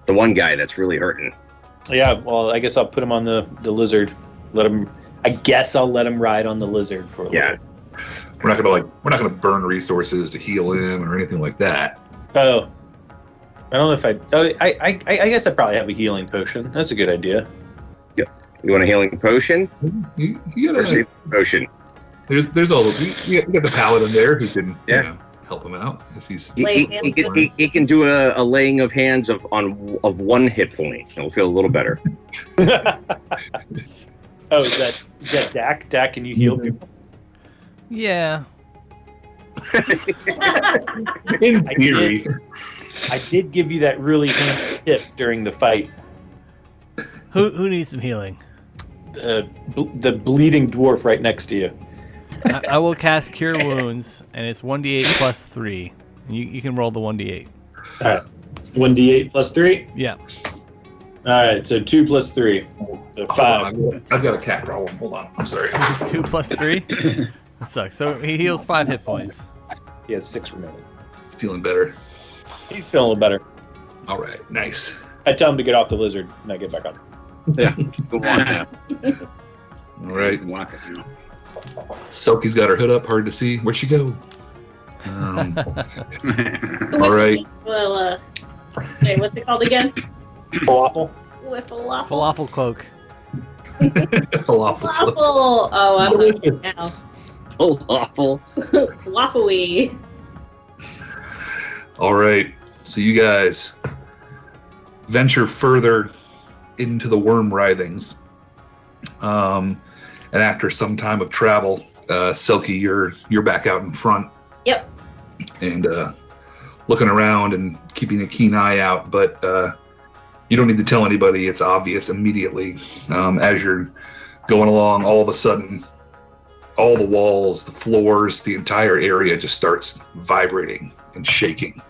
one guy that's really hurting. Yeah, well, I guess I'll put him on the lizard. I guess I'll let him ride on the lizard for a little. We're not gonna burn resources to heal him or anything like that. Oh, I don't know if I guess I probably have a healing potion. That's a good idea. Yep. You want a healing potion? You got Or save potion? There's all you got the paladin there who can help him out if he's. He can do a laying of hands of 1 hit point. It'll feel a little better. Oh, is that Dak? Dak, can you heal people? Yeah. In theory. I did give you that really handy tip during the fight. Who needs some healing? The bleeding dwarf right next to you. I will cast Cure Wounds, and it's 1d8 plus 3. You can roll the 1d8. All right. 1d8 plus 3? Yeah. All right, so 2 plus 3. So 5. I've got a cat problem. Hold on. I'm sorry. 2 plus 3? That sucks. So he heals 5 hit points. He has 6 remaining. He's feeling better. He's feeling a little better. All right. Nice. I tell him to get off the lizard, and I get back on. Yeah. Go walk now. All right. Walk it now. Selkie's got her hood up. Hard to see. Where'd she go? All right. Well, wait, what's it called again? Falafel? Falafel. Falafel cloak. Falafel. Falafel. Oh, I'm hungry now. Falafel. Falafel-y. All right. So you guys venture further into the worm writhings. And after some time of travel, Selkie, you're back out in front. Yep. And looking around and keeping a keen eye out, but you don't need to tell anybody. It's obvious immediately as you're going along. All of a sudden, all the walls, the floors, the entire area just starts vibrating and shaking.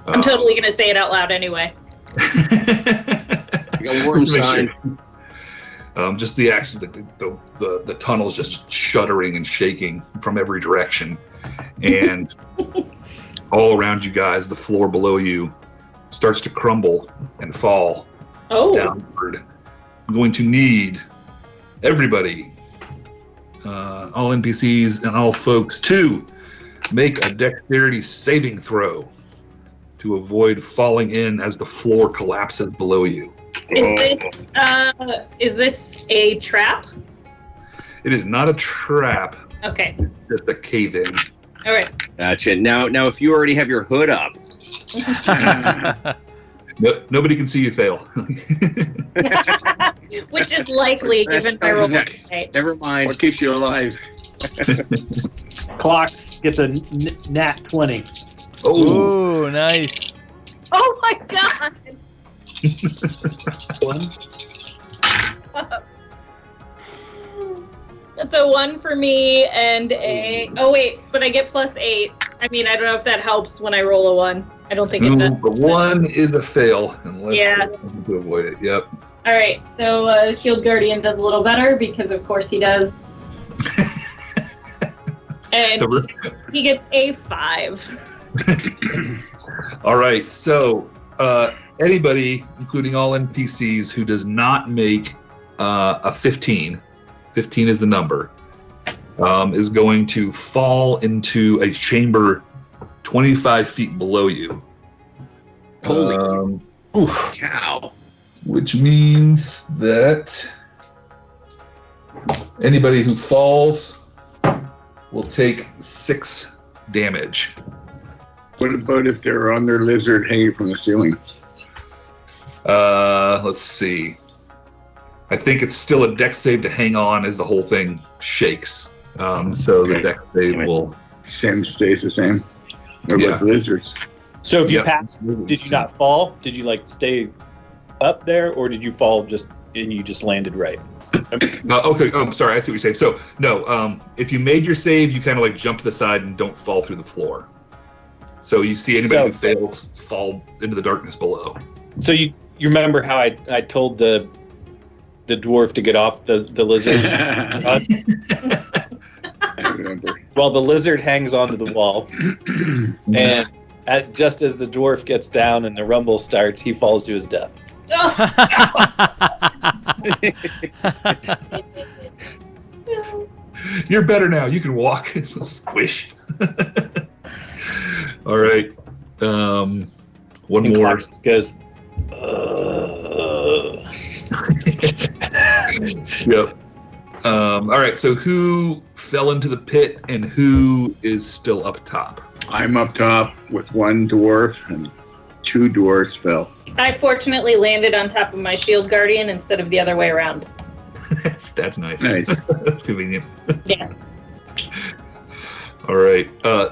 I'm totally gonna say it out loud anyway. You got worm sign. Just the action, the tunnel's just shuddering and shaking from every direction, and all around you guys, the floor below you starts to crumble and fall downward. I'm going to need everybody, all NPCs and all folks, to make a dexterity saving throw to avoid falling in as the floor collapses below you. Is this a trap? It is not a trap. Okay. It's just a cave-in. All right. Gotcha. Now, if you already have your hood up, nobody can see you fail. Which is likely given my roll. Never mind. What keeps you alive? Clocks gets a nat 20. Ooh, nice. Oh my god! That's a 1 for me and a. Oh wait, but I get +8. I mean, I don't know if that helps when I roll a 1. I don't think it does. The 1 is a fail unless to avoid it. Yep. All right, so Shield Guardian does a little better because, of course, he does. And he gets a 5. All right, so anybody, including all NPCs, who does not make a 15 is the number, is going to fall into a chamber 25 feet below you. Holy cow. Which means that anybody who falls will take 6 damage. What about if they're on their lizard hanging from the ceiling? Let's see. I think it's still a dex save to hang on as the whole thing shakes. So the dex save will... Same stays the same. What about the lizards? So if you passed, did you not fall? Did you like stay up there, or did you fall and you just landed right? Okay. Oh, I'm sorry. I see what you're saying. So no, if you made your save, you kind of like jump to the side and don't fall through the floor. So you see anybody who fails fall into the darkness below. So you remember how I told the dwarf to get off the lizard? I remember. Well, the lizard hangs onto the wall, and just as the dwarf gets down and the rumble starts, he falls to his death. You're better now. You can walk. Squish. All right. One and more. Clark just goes. Yep. All right. So who fell into the pit and who is still up top? I'm up top with one dwarf and 2 dwarves fell. I fortunately landed on top of my shield guardian instead of the other way around. That's nice. Nice. That's convenient. Yeah. All right.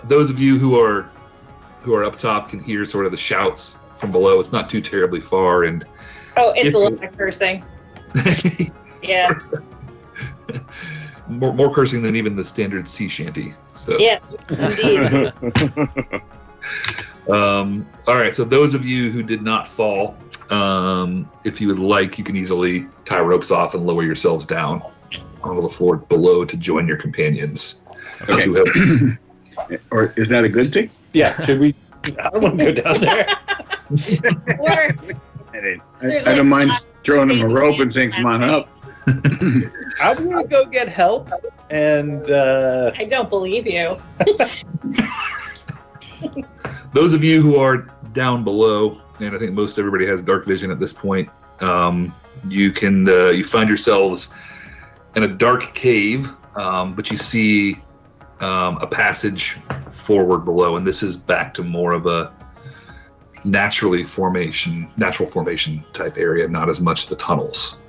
Those of you who are up top can hear sort of the shouts from below. It's not too terribly far, and Oh, it's a lot of cursing. Yeah. more cursing than even the standard sea shanty. So Yes, indeed. all right. So those of you who did not fall, if you would like, you can easily tie ropes off and lower yourselves down onto the floor below to join your companions. Okay. Or is that a good thing? Yeah. Should we? I don't want to go down there. Or I don't mind throwing them a rope and saying, "Come on up." I'm gonna go get help, and I don't believe you. Those of you who are down below, and I think most everybody has dark vision at this point, you can you find yourselves in a dark cave, but you see a passage forward below, and this is back to more of a natural formation type area, not as much the tunnels.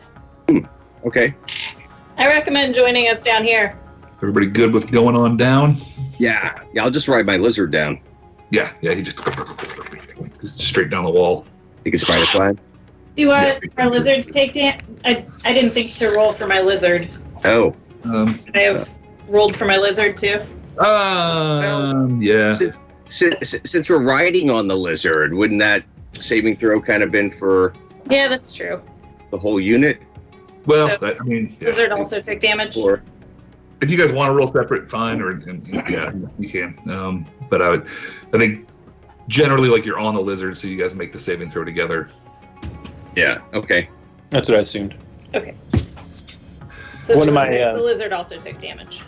Okay. I recommend joining us down here. Everybody good with going on down? Yeah, I'll just ride my lizard down. Yeah, he just straight down the wall. You can spider climb. Do our lizards take damage? I didn't think to roll for my lizard. Oh. I have rolled for my lizard too. Yeah. Since we're riding on the lizard, wouldn't that saving throw kind of been for Yeah, that's true. the whole unit? Well, So, I mean, yeah. Lizard also took damage. Or If you guys want to roll separate, fine, yeah, you can. But I think generally, like, you're on the lizard, so you guys make the saving throw together. yeah, okay. that's what I assumed. Okay. So One of my, the lizard also took damage.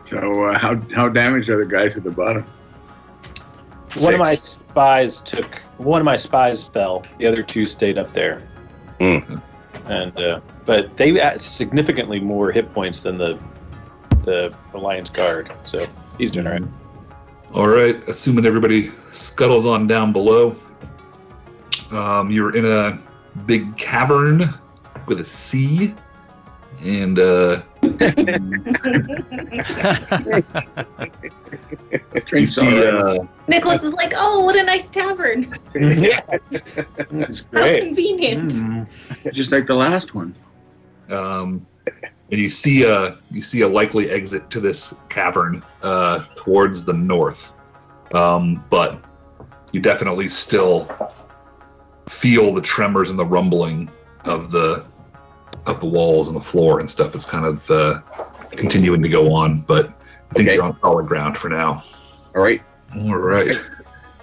So how damaged are the guys at the bottom? One of my spies fell. The other 2 stayed up there. Mm. And but they had significantly more hit points than the Alliance guard. So he's doing all right. All right, assuming everybody scuttles on down below. You're in a big cavern with a C, and Nicholas is like, "Oh, what a nice tavern! Yeah, it's How great. convenient." Just like the last one. and you see a likely exit to this cavern towards the north, but you definitely still feel the tremors and the rumbling of the walls and the floor and stuff. It's kind of continuing to go on, but I think you're on solid ground for now. All right. All right.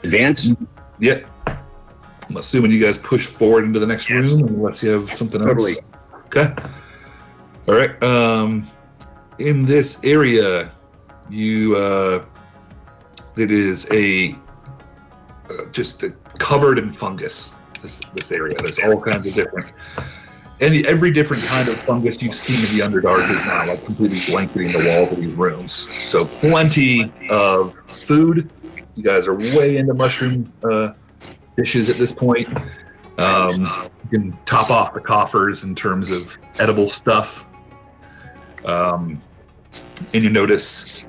Advance? Yeah. I'm assuming you guys push forward into the next room unless you have something else. Totally. Okay. All right. in this area, it is just covered in fungus. This area, there's all kinds of different, every different kind of fungus you've seen in the Underdark is now like completely blanketing the walls of these rooms. So plenty of food. You guys are way into mushroom dishes at this point. You can top off the coffers in terms of edible stuff. And you notice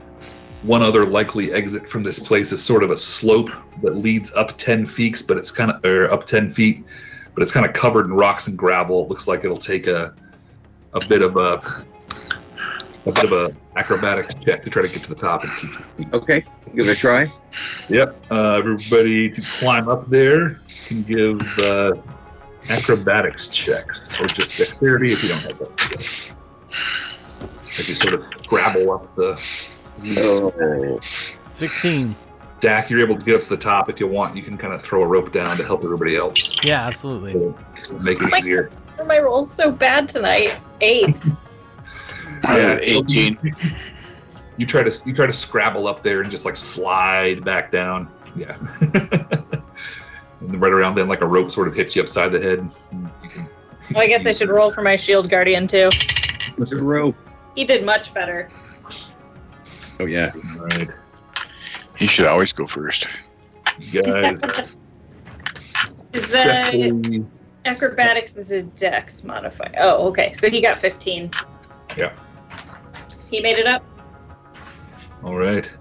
one other likely exit from this place is sort of a slope that leads up 10 feet, but it's kind of covered in rocks and gravel. It looks like it'll take a bit of a acrobatics check to try to get to the top and keep your feet. Okay, give it a try. Yep. Everybody to climb up there can give acrobatics checks, or just dexterity if you don't have that skill. If you sort of scrabble up the... 16. Dak, you're able to get up to the top if you want. You can kind of throw a rope down to help everybody else. Yeah, absolutely. Make it easier. My roll's so bad tonight. 8. I have 18. You try to scrabble up there and just like slide back down. Yeah. And right around then, like a rope sort of hits you upside the head. Well, I guess I should roll for my shield guardian too. What's a rope? He did much better. Oh yeah. All right. He should always go first. You guys. Is that acrobatics is a dex modifier? Oh, okay. So he got 15. Yeah. He made it up. All right.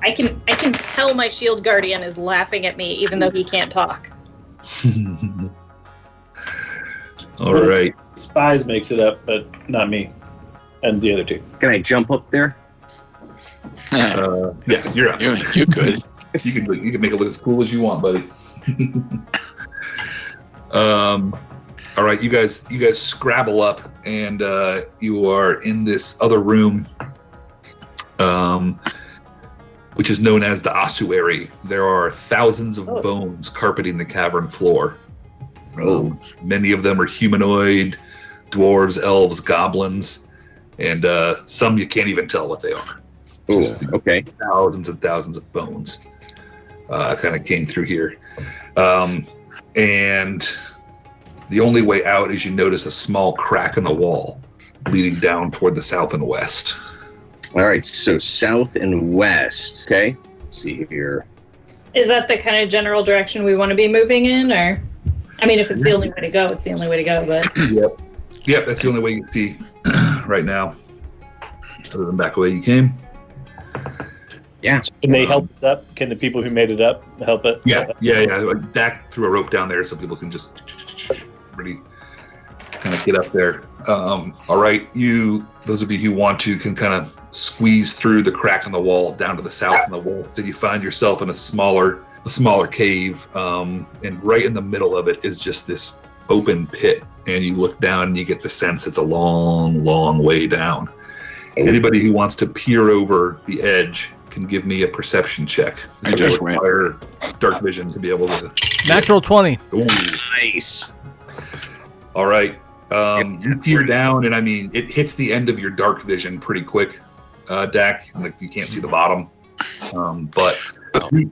I can tell my shield guardian is laughing at me, even though he can't talk. All right. Spies makes it up, but not me, and the other two. Can I jump up there? Yeah, you're up. You could. You can make it look as cool as you want, buddy. All right, you guys scrabble up, and you are in this other room, which is known as the ossuary. There are thousands of bones carpeting the cavern floor. Many of them are humanoid, dwarves, elves, goblins, and some you can't even tell what they are. Okay. Thousands and thousands of bones kind of came through here. And the only way out is you notice a small crack in the wall leading down toward the south and west. All right, so south and west. Okay. Let's see here. Is that the kind of general direction we want to be moving in, or? I mean, if it's the only way to go, it's the only way to go, but... Yep, that's the only way you can see right now. Other than back the way you came. Yeah. Can they help us up? Can the people who made it up help it? Yeah. Dak threw a rope down there so people can just really kind of get up there. All right, those of you who want to can kind of squeeze through the crack in the wall down to the south and the west. So you find yourself in a smaller cave, and right in the middle of it is just this open pit. And you look down and you get the sense it's a long, long way down. Anybody who wants to peer over the edge can give me a perception check. I just require dark vision to be able to. Natural 20. Ooh. Nice. All right. You peer down, and I mean, it hits the end of your dark vision pretty quick, Dak. Like you can't see the bottom, but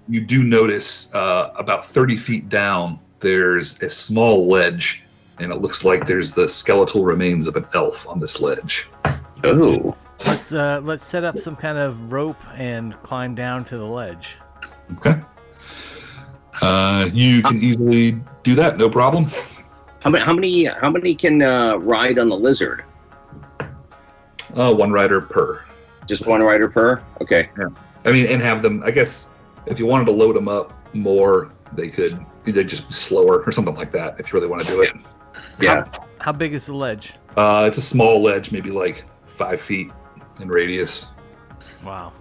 you do notice about 30 feet down, there's a small ledge, and it looks like there's the skeletal remains of an elf on this ledge. Oh. Let's set up some kind of rope and climb down to the ledge. Okay. You can easily do that, no problem. How many can ride on the lizard? One rider per. Just one rider per? Okay. Yeah. I mean, and have them, I guess, if you wanted to load them up more, they'd just be slower or something like that if you really want to do it. Yeah. How big is the ledge? It's a small ledge, maybe like 5 feet in radius. Wow.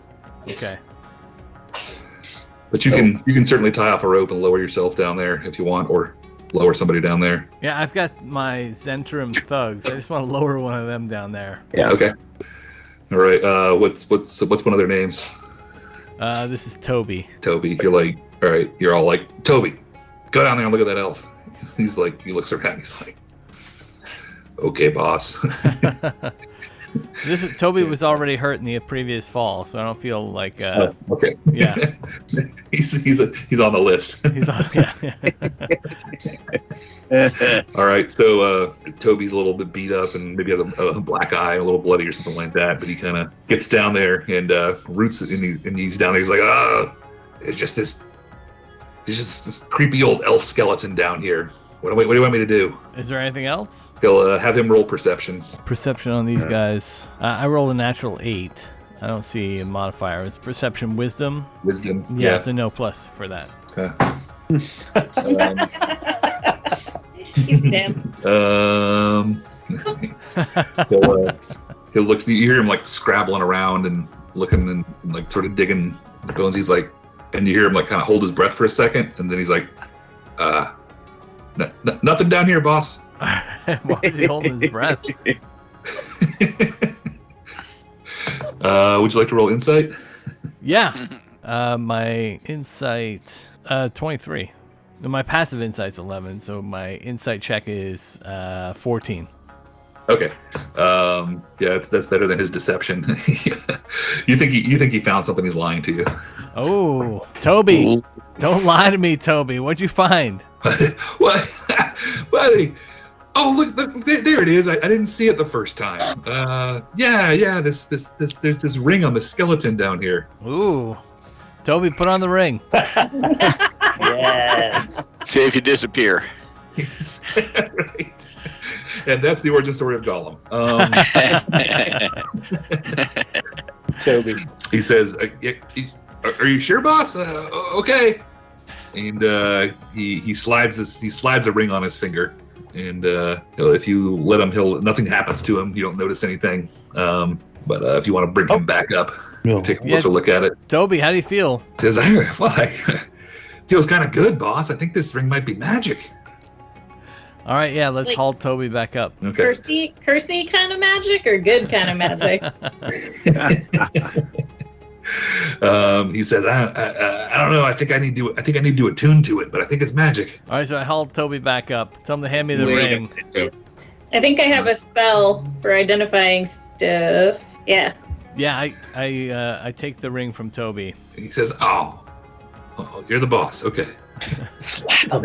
Okay. But you can certainly tie off a rope and lower yourself down there if you want, or lower somebody down there. Yeah, I've got my Zentrum thugs. I just want to lower one of them down there. Yeah. Okay. All right. What's one of their names? This is Toby. Toby. You're like, all right. You're all like, Toby, go down there and look at that elf. He's like, he looks around. He's like, okay, boss. Toby was already hurt in the previous fall, so I don't feel like. Okay. Yeah. he's on the list. He's on. Yeah. All right. So Toby's a little bit beat up and maybe has a black eye, a little bloody or something like that. But he kind of gets down there and roots, and he's down there. He's like, it's just this creepy old elf skeleton down here. What do you want me to do? Is there anything else? He'll have him roll perception. Perception on these guys. I rolled a natural 8. I don't see a modifier. It's perception, wisdom. Wisdom. Yeah, so no plus for that. Okay. He'll look. You hear him like scrabbling around and looking and like sort of digging the bones. He's like, and you hear him like kind of hold his breath for a second, and then he's like, nothing down here, boss. Why is he holding his breath? Would you like to roll insight? Yeah. My insight, 23. My passive insight's 11, so my insight check is 14. Okay. Yeah, that's better than his deception. You think he found something? He's lying to you. Oh, Toby! Don't lie to me, Toby. What'd you find? What, buddy? Oh, look, there it is. I didn't see it the first time. Yeah. There's this ring on the skeleton down here. Ooh, Toby, put on the ring. Yes. See if you disappear. Yes. Right. And that's the origin story of Gollum. Toby. He says, "Are you sure, boss? Okay." And he slides a ring on his finger, and if you let him, nothing happens to him. You don't notice anything. But if you want to bring him back up, take a closer look at it. Toby, how do you feel? He says, feels kind of good, boss. I think this ring might be magic. All right, yeah, let's haul Toby back up. Okay. Cursey kind of magic or good kind of magic? He says, I don't know. I think I need to attune to it, but I think it's magic. All right, so I hauled Toby back up. Tell him to hand me the ring. I think I have a spell for identifying stuff. Yeah. Yeah, I take the ring from Toby. He says, "Oh, you're the boss. Okay." Slap him.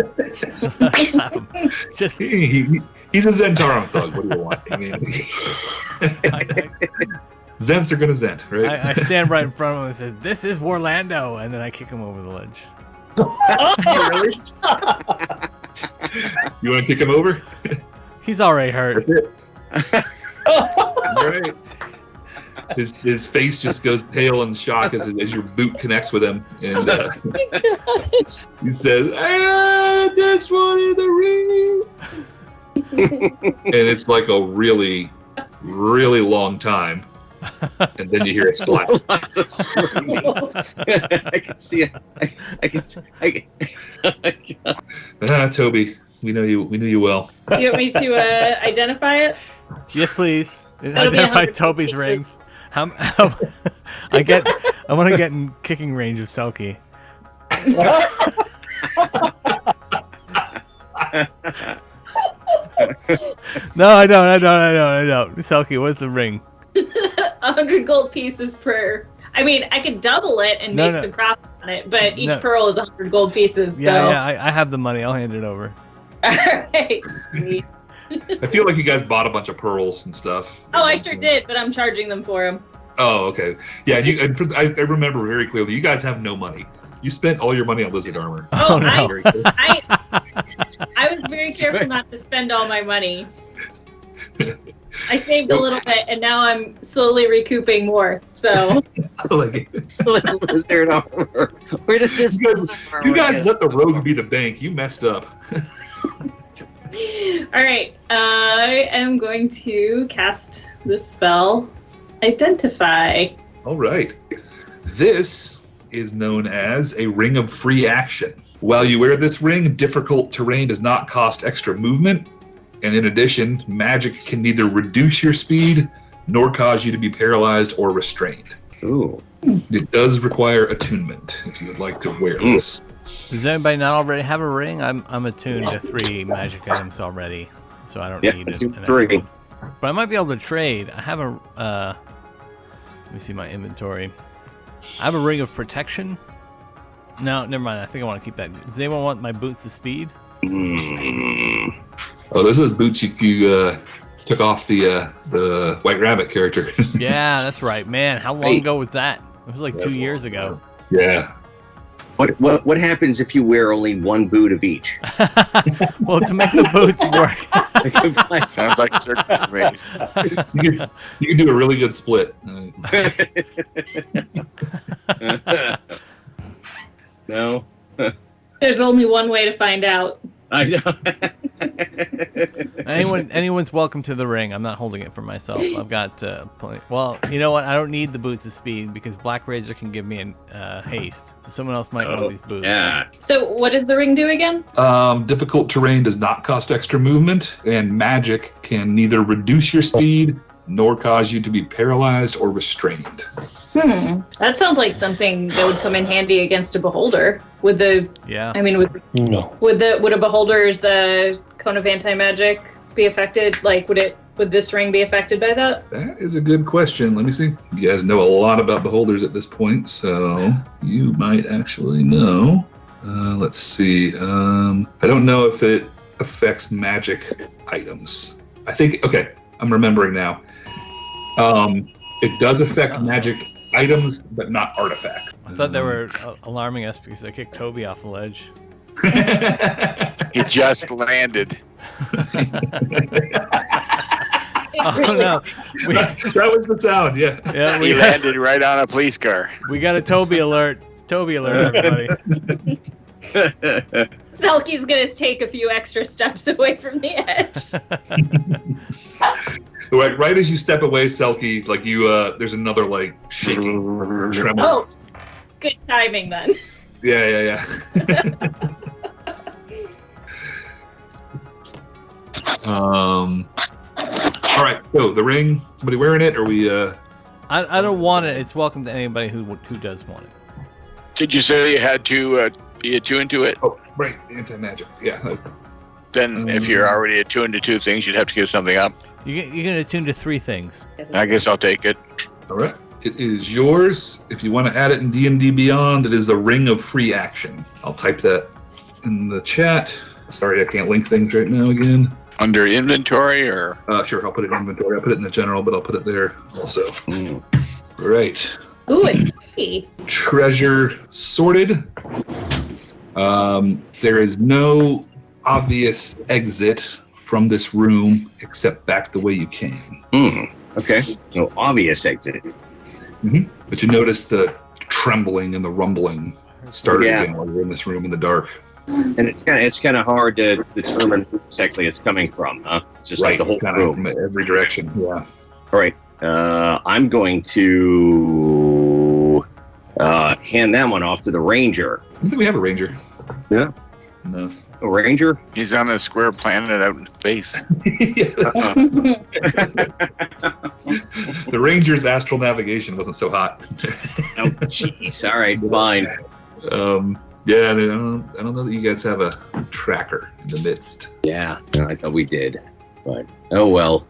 Just he's a Zentarum thug. What do you want? I mean, Zents are gonna Zent, right? I stand right in front of him and says, "This is WARlando," and then I kick him over the ledge. Really? You want to kick him over? He's already hurt. That's it. All right. His face just goes pale in shock as your boot connects with him, and he says, "I just wanted the ring," and it's like a really, really long time, and then you hear a splash. I can see it. I can see. Toby, we knew you well. Do you want me to identify it? Yes, please. That'll be Identify 100 Toby's pieces. rings. I want to get in kicking range of Selkie. No, I don't. Selkie, what's the ring? 100 gold pieces per. I mean, I could double it and make some profit on it, but each pearl is 100 gold pieces. Yeah, I have the money. I'll hand it over. All right, sweet. I feel like you guys bought a bunch of pearls and stuff. Oh, I sure did, but I'm charging them for them. Oh, okay. Yeah, I remember very clearly. You guys have no money. You spent all your money on lizard armor. Oh, no. I was very careful not to spend all my money. I saved a little bit, and now I'm slowly recouping more. So, lizard armor. Where did this? You guys let the rogue be the bank. You messed up. All right, I am going to cast the spell, Identify. All right. This is known as a ring of free action. While you wear this ring, difficult terrain does not cost extra movement. And in addition, magic can neither reduce your speed nor cause you to be paralyzed or restrained. Ooh. It does require attunement if you would like to wear this. Does anybody not already have a ring? I'm attuned to 3 magic items already, so I don't need it. 3. But I might be able to trade. I have a. Let me see my inventory. I have a ring of protection. No, never mind. I think I want to keep that. Does anyone want my boots of speed? Oh, those are those boots you took off the White Rabbit character. Yeah, that's right, man. How long ago was that? It was like 2 years ago. Yeah. What happens if you wear only one boot of each? Well, to make the boots work. Sounds like a circumcision. You can do a really good split. No. There's only one way to find out. I know. Anyone's welcome to the ring. I'm not holding it for myself. I've got plenty. Well, you know what? I don't need the boots of speed because Black Razor can give me haste. So someone else might want these boots. Yeah. So what does the ring do again? Difficult terrain does not cost extra movement, and magic can neither reduce your speed nor cause you to be paralyzed or restrained. That sounds like something that would come in handy against a beholder. Would a beholder's cone of anti-magic be affected? Like, would this ring be affected by that? That is a good question. Let me see. You guys know a lot about beholders at this point, so you might actually know. Let's see. I don't know if it affects magic items. I think, okay, I'm remembering now. It does affect magic items, but not artifacts. I thought they were alarming us because I kicked Toby off the ledge. He just landed. Oh no! That was the sound. Yeah. Yeah, He landed right on a police car. We got a Toby alert. Toby alert, everybody. Selkie's gonna take a few extra steps away from the edge. Right as you step away, Selkie, like there's another like shaking tremor. Oh, good timing then. Yeah. All right. So the ring. Somebody wearing it? Or we? I don't want it. It's welcome to anybody who does want it. Did you say you had to be attuned to it? Oh, right. Anti-magic. Yeah. Then if you're already attuned to 2 things, you'd have to give something up. You can attune to 3 things. I guess I'll take it. All right. It is yours. If you want to add it in D&D Beyond, it is a ring of free action. I'll type that in the chat. Sorry, I can't link things right now again. Under inventory or? Sure, I'll put it in inventory. I'll put it in the general, but I'll put it there also. Right. Ooh, it's pretty. Treasure sorted. There is no obvious exit from this room except back the way you came. Okay. No obvious exit. But you notice the trembling and the rumbling starting again while you're in this room in the dark. And it's kind of hard to determine where exactly it's coming from, huh? Just right, like the whole room from every direction. Yeah. All right. I'm going to hand that one off to the ranger. I think we have a ranger. Yeah. No. A ranger? He's on a square planet out in space. The ranger's astral navigation wasn't so hot. Oh, jeez. All right, fine. Yeah, I don't know that you guys have a tracker in the midst. Yeah, no, I thought we did, but oh well.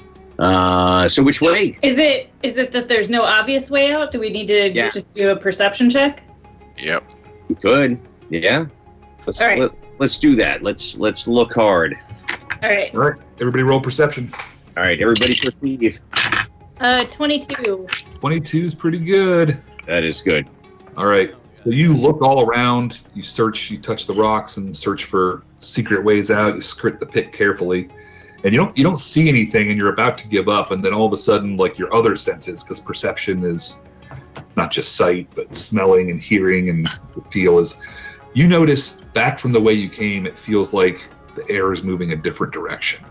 So which way? Is it that there's no obvious way out? Do we need to just do a perception check? Yep. We could. Yeah. Let's do that. Let's look hard. All right. All right. Everybody roll perception. All right. Everybody perceive. 22. 22 is pretty good. That is good. All right. So you look all around. You search. You touch the rocks and search for secret ways out. You skirt the pit carefully, and you don't see anything. And you're about to give up, and then all of a sudden, like your other senses, because perception is not just sight, but smelling and hearing and feel is. You notice back from the way you came, it feels like the air is moving a different direction.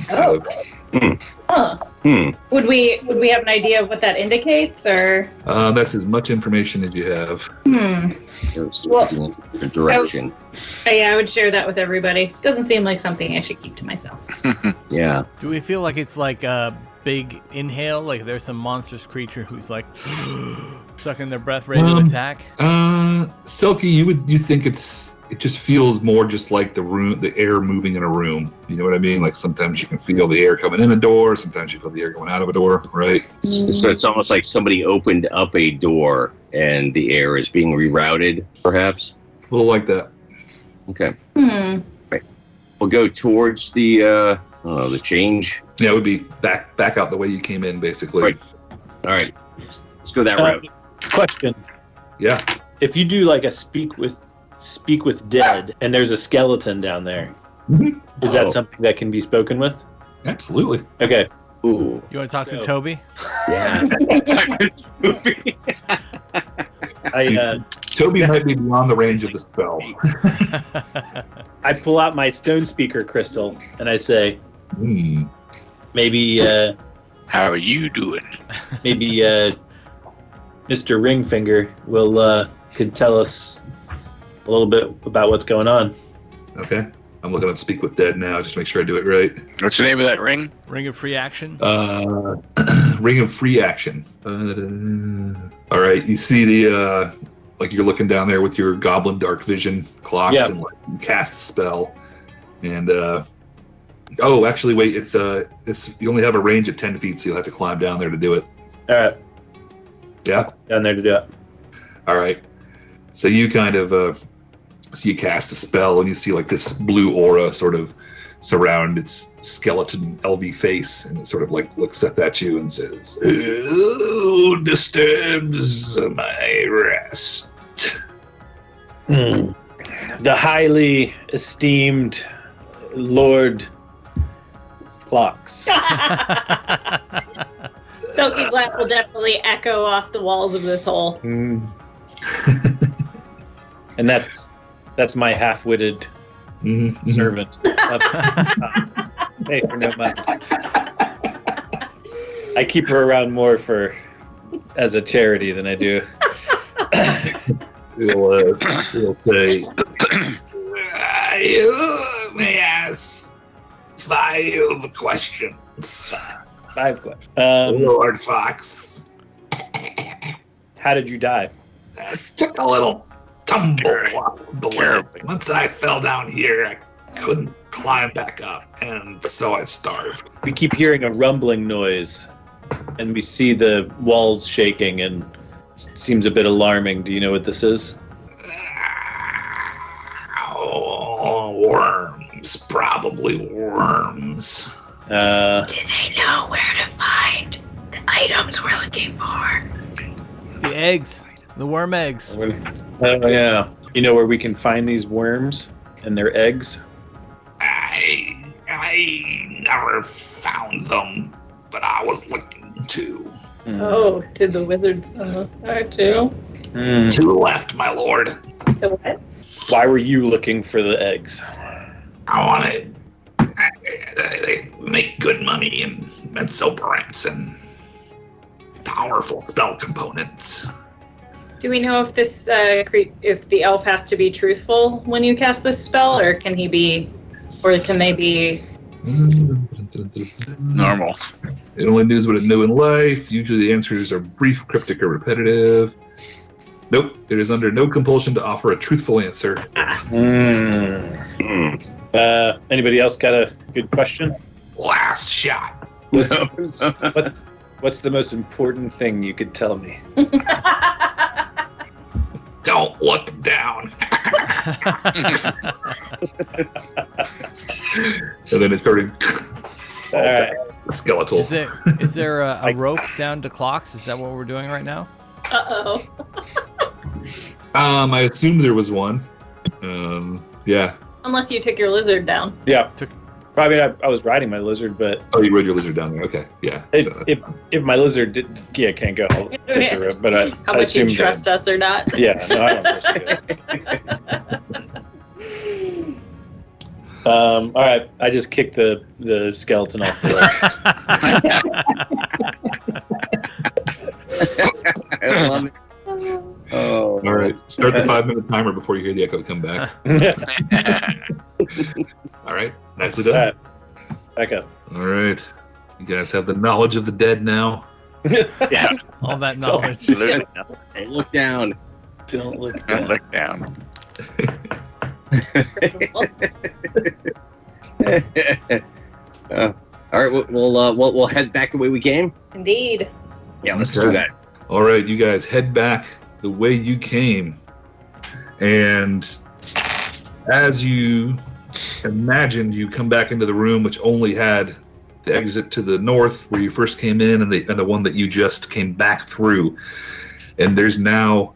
Oh. Would we have an idea of what that indicates, or? That's as much information as you have. Well, direction. I would share that with everybody. Doesn't seem like something I should keep to myself. Yeah. Do we feel like it's like a big inhale? Like there's some monstrous creature who's like sucking their breath ready to attack? Selkie, you think it just feels more just like the air moving in a room. You know what I mean? Like sometimes you can feel the air coming in a door, sometimes you feel the air going out of a door, right? So it's almost like somebody opened up a door and the air is being rerouted, perhaps? It's a little like that. Okay. Right. We'll go towards the change. Yeah, it would be back out the way you came in, basically. Right. All right. Let's go that route. Question. Yeah. If you do like a speak with dead and there's a skeleton down there, is that something that can be spoken with? Absolutely. Okay. Ooh. You want to talk to Toby? Yeah. Toby might be beyond the range of the spell. I pull out my stone speaker crystal and I say, maybe. How are you doing? Maybe Mr. Ringfinger could tell us a little bit about what's going on. Okay. I'm looking at Speak with Dead now, just to make sure I do it right. What's the name of that ring? Ring of Free Action? Ring of Free Action. All right, you see the, like you're looking down there with your goblin dark vision clocks and like, you cast the spell. And, actually, wait, it's you only have a range of 10 feet, so you'll have to climb down there to do it. All right. Yeah? Down there to do it. All right. So you kind of, so you cast the spell and you see like this blue aura sort of surround its skeleton LV face, and it sort of like looks up at you and says, "Who disturbs my rest?" The highly esteemed Lord Clocks. Selkie's laugh will definitely echo off the walls of this hole. And that's my half-witted servant. Hey, for no money. I keep her around more as a charity than I do. He'll say, "You may ask 5 questions." 5 questions. Lord Fox. How did you die? I took a little tumble below. Once I fell down here, I couldn't climb back up, and so I starved. We keep hearing a rumbling noise, and we see the walls shaking, and it seems a bit alarming. Do you know what this is? Worms. Probably worms. Do they know where to find the items we're looking for? The eggs. The worm eggs. Oh, yeah. You know where we can find these worms and their eggs? I never found them, but I was looking to. Oh, did the wizards almost start too? To the left, my lord. To what? Why were you looking for the eggs? I wanted. They make good money, and so brats and powerful spell components. Do we know if this if the elf has to be truthful when you cast this spell, or can they be normal? It only knows what it knew in life. Usually the answers are brief, cryptic, or repetitive. Nope, it is under no compulsion to offer a truthful answer. Anybody else got a good question? Last shot. What's the most important thing you could tell me? Don't look down. And then it started. All right. Skeletal. Is there a rope down to Clocks? Is that what we're doing right now? Uh-oh. I assumed there was one. Yeah. Unless you took your lizard down. Yeah. Probably I was riding my lizard, but... Oh, you rode your lizard down there. Okay, yeah. If my lizard can't go, I'll take the rope, but How much you trust us or not? Yeah, no, I don't trust you. All right, I just kicked the skeleton off the ledge. I love it. Oh. All right, start the 5-minute timer before you hear the echo come back. All right, nicely done. All right. Back up. All right, you guys have the knowledge of the dead now. Yeah, all that knowledge. Hey, look down. Don't look Don't down. look down. All right, we'll head back the way we came. Indeed. Yeah, let's do that. All right, you guys head back the way you came. And as you imagined, you come back into the room, which only had the exit to the north where you first came in and the one that you just came back through. And there's now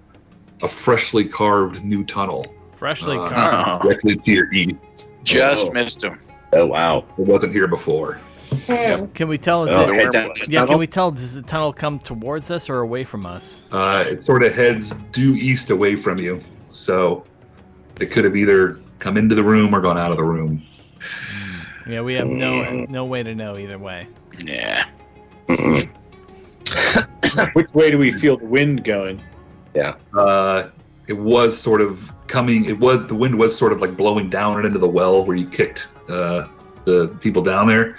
a freshly carved new tunnel. Freshly carved. Directly to your east. Just missed him. Oh, wow. It wasn't here before. Can we tell? Head down this Yeah, tunnel? can we tell? Does the tunnel come towards us or away from us? It sort of heads due east away from you. So it could have either come into the room or gone out of the room. Yeah, we have no way to know either way. Yeah. Which way do we feel the wind going? Yeah. It was sort of coming. The wind was sort of like blowing down and into the well where you kicked the people down there.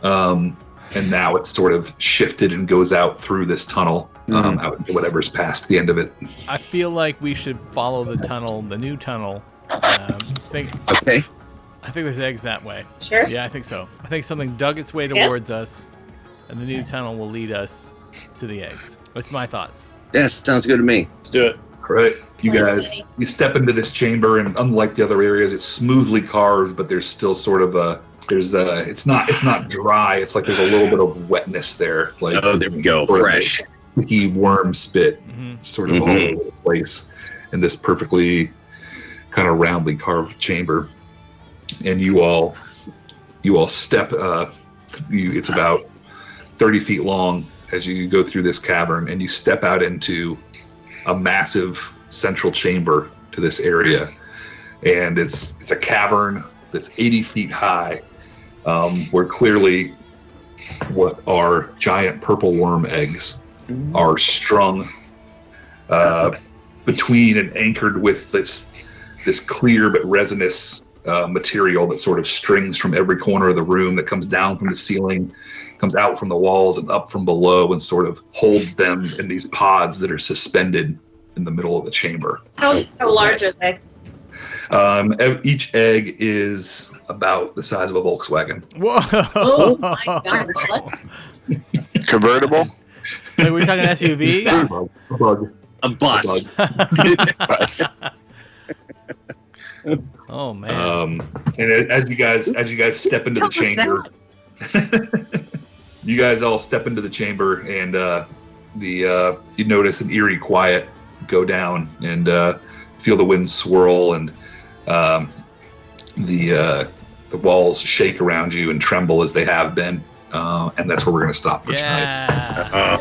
And now it's sort of shifted and goes out through this tunnel, out into whatever's past the end of it. I feel like we should follow the tunnel, the new tunnel. Okay. I think there's eggs that way. Sure. Yeah, I think so. I think something dug its way towards us, and the new tunnel will lead us to the eggs. That's my thoughts. Yeah, sounds good to me. Let's do it. All right, you guys, you step into this chamber, and unlike the other areas, it's smoothly carved, but there's still sort of it's not dry. It's like there's a little bit of wetness there. Like, oh, there we go. Fresh. Sticky worm spit, sort of all over the place in this perfectly kind of roundly carved chamber. And you all step. It's about 30 feet long as you go through this cavern, and you step out into a massive central chamber to this area. And it's a cavern that's 80 feet high, where clearly what are giant purple worm eggs are strung between and anchored with this clear but resinous material that sort of strings from every corner of the room, that comes down from the ceiling, comes out from the walls and up from below, and sort of holds them in these pods that are suspended in the middle of the chamber. How large are they? Each egg is about the size of a Volkswagen. Whoa! Oh my God! What? Convertible? Wait, were you talking SUV? A bug. A bus. Oh man! And as you guys step into the chamber, you guys all step into the chamber, and you notice an eerie quiet go down, and feel the wind swirl, and the walls shake around you and tremble as they have been, and that's where we're going to stop for tonight.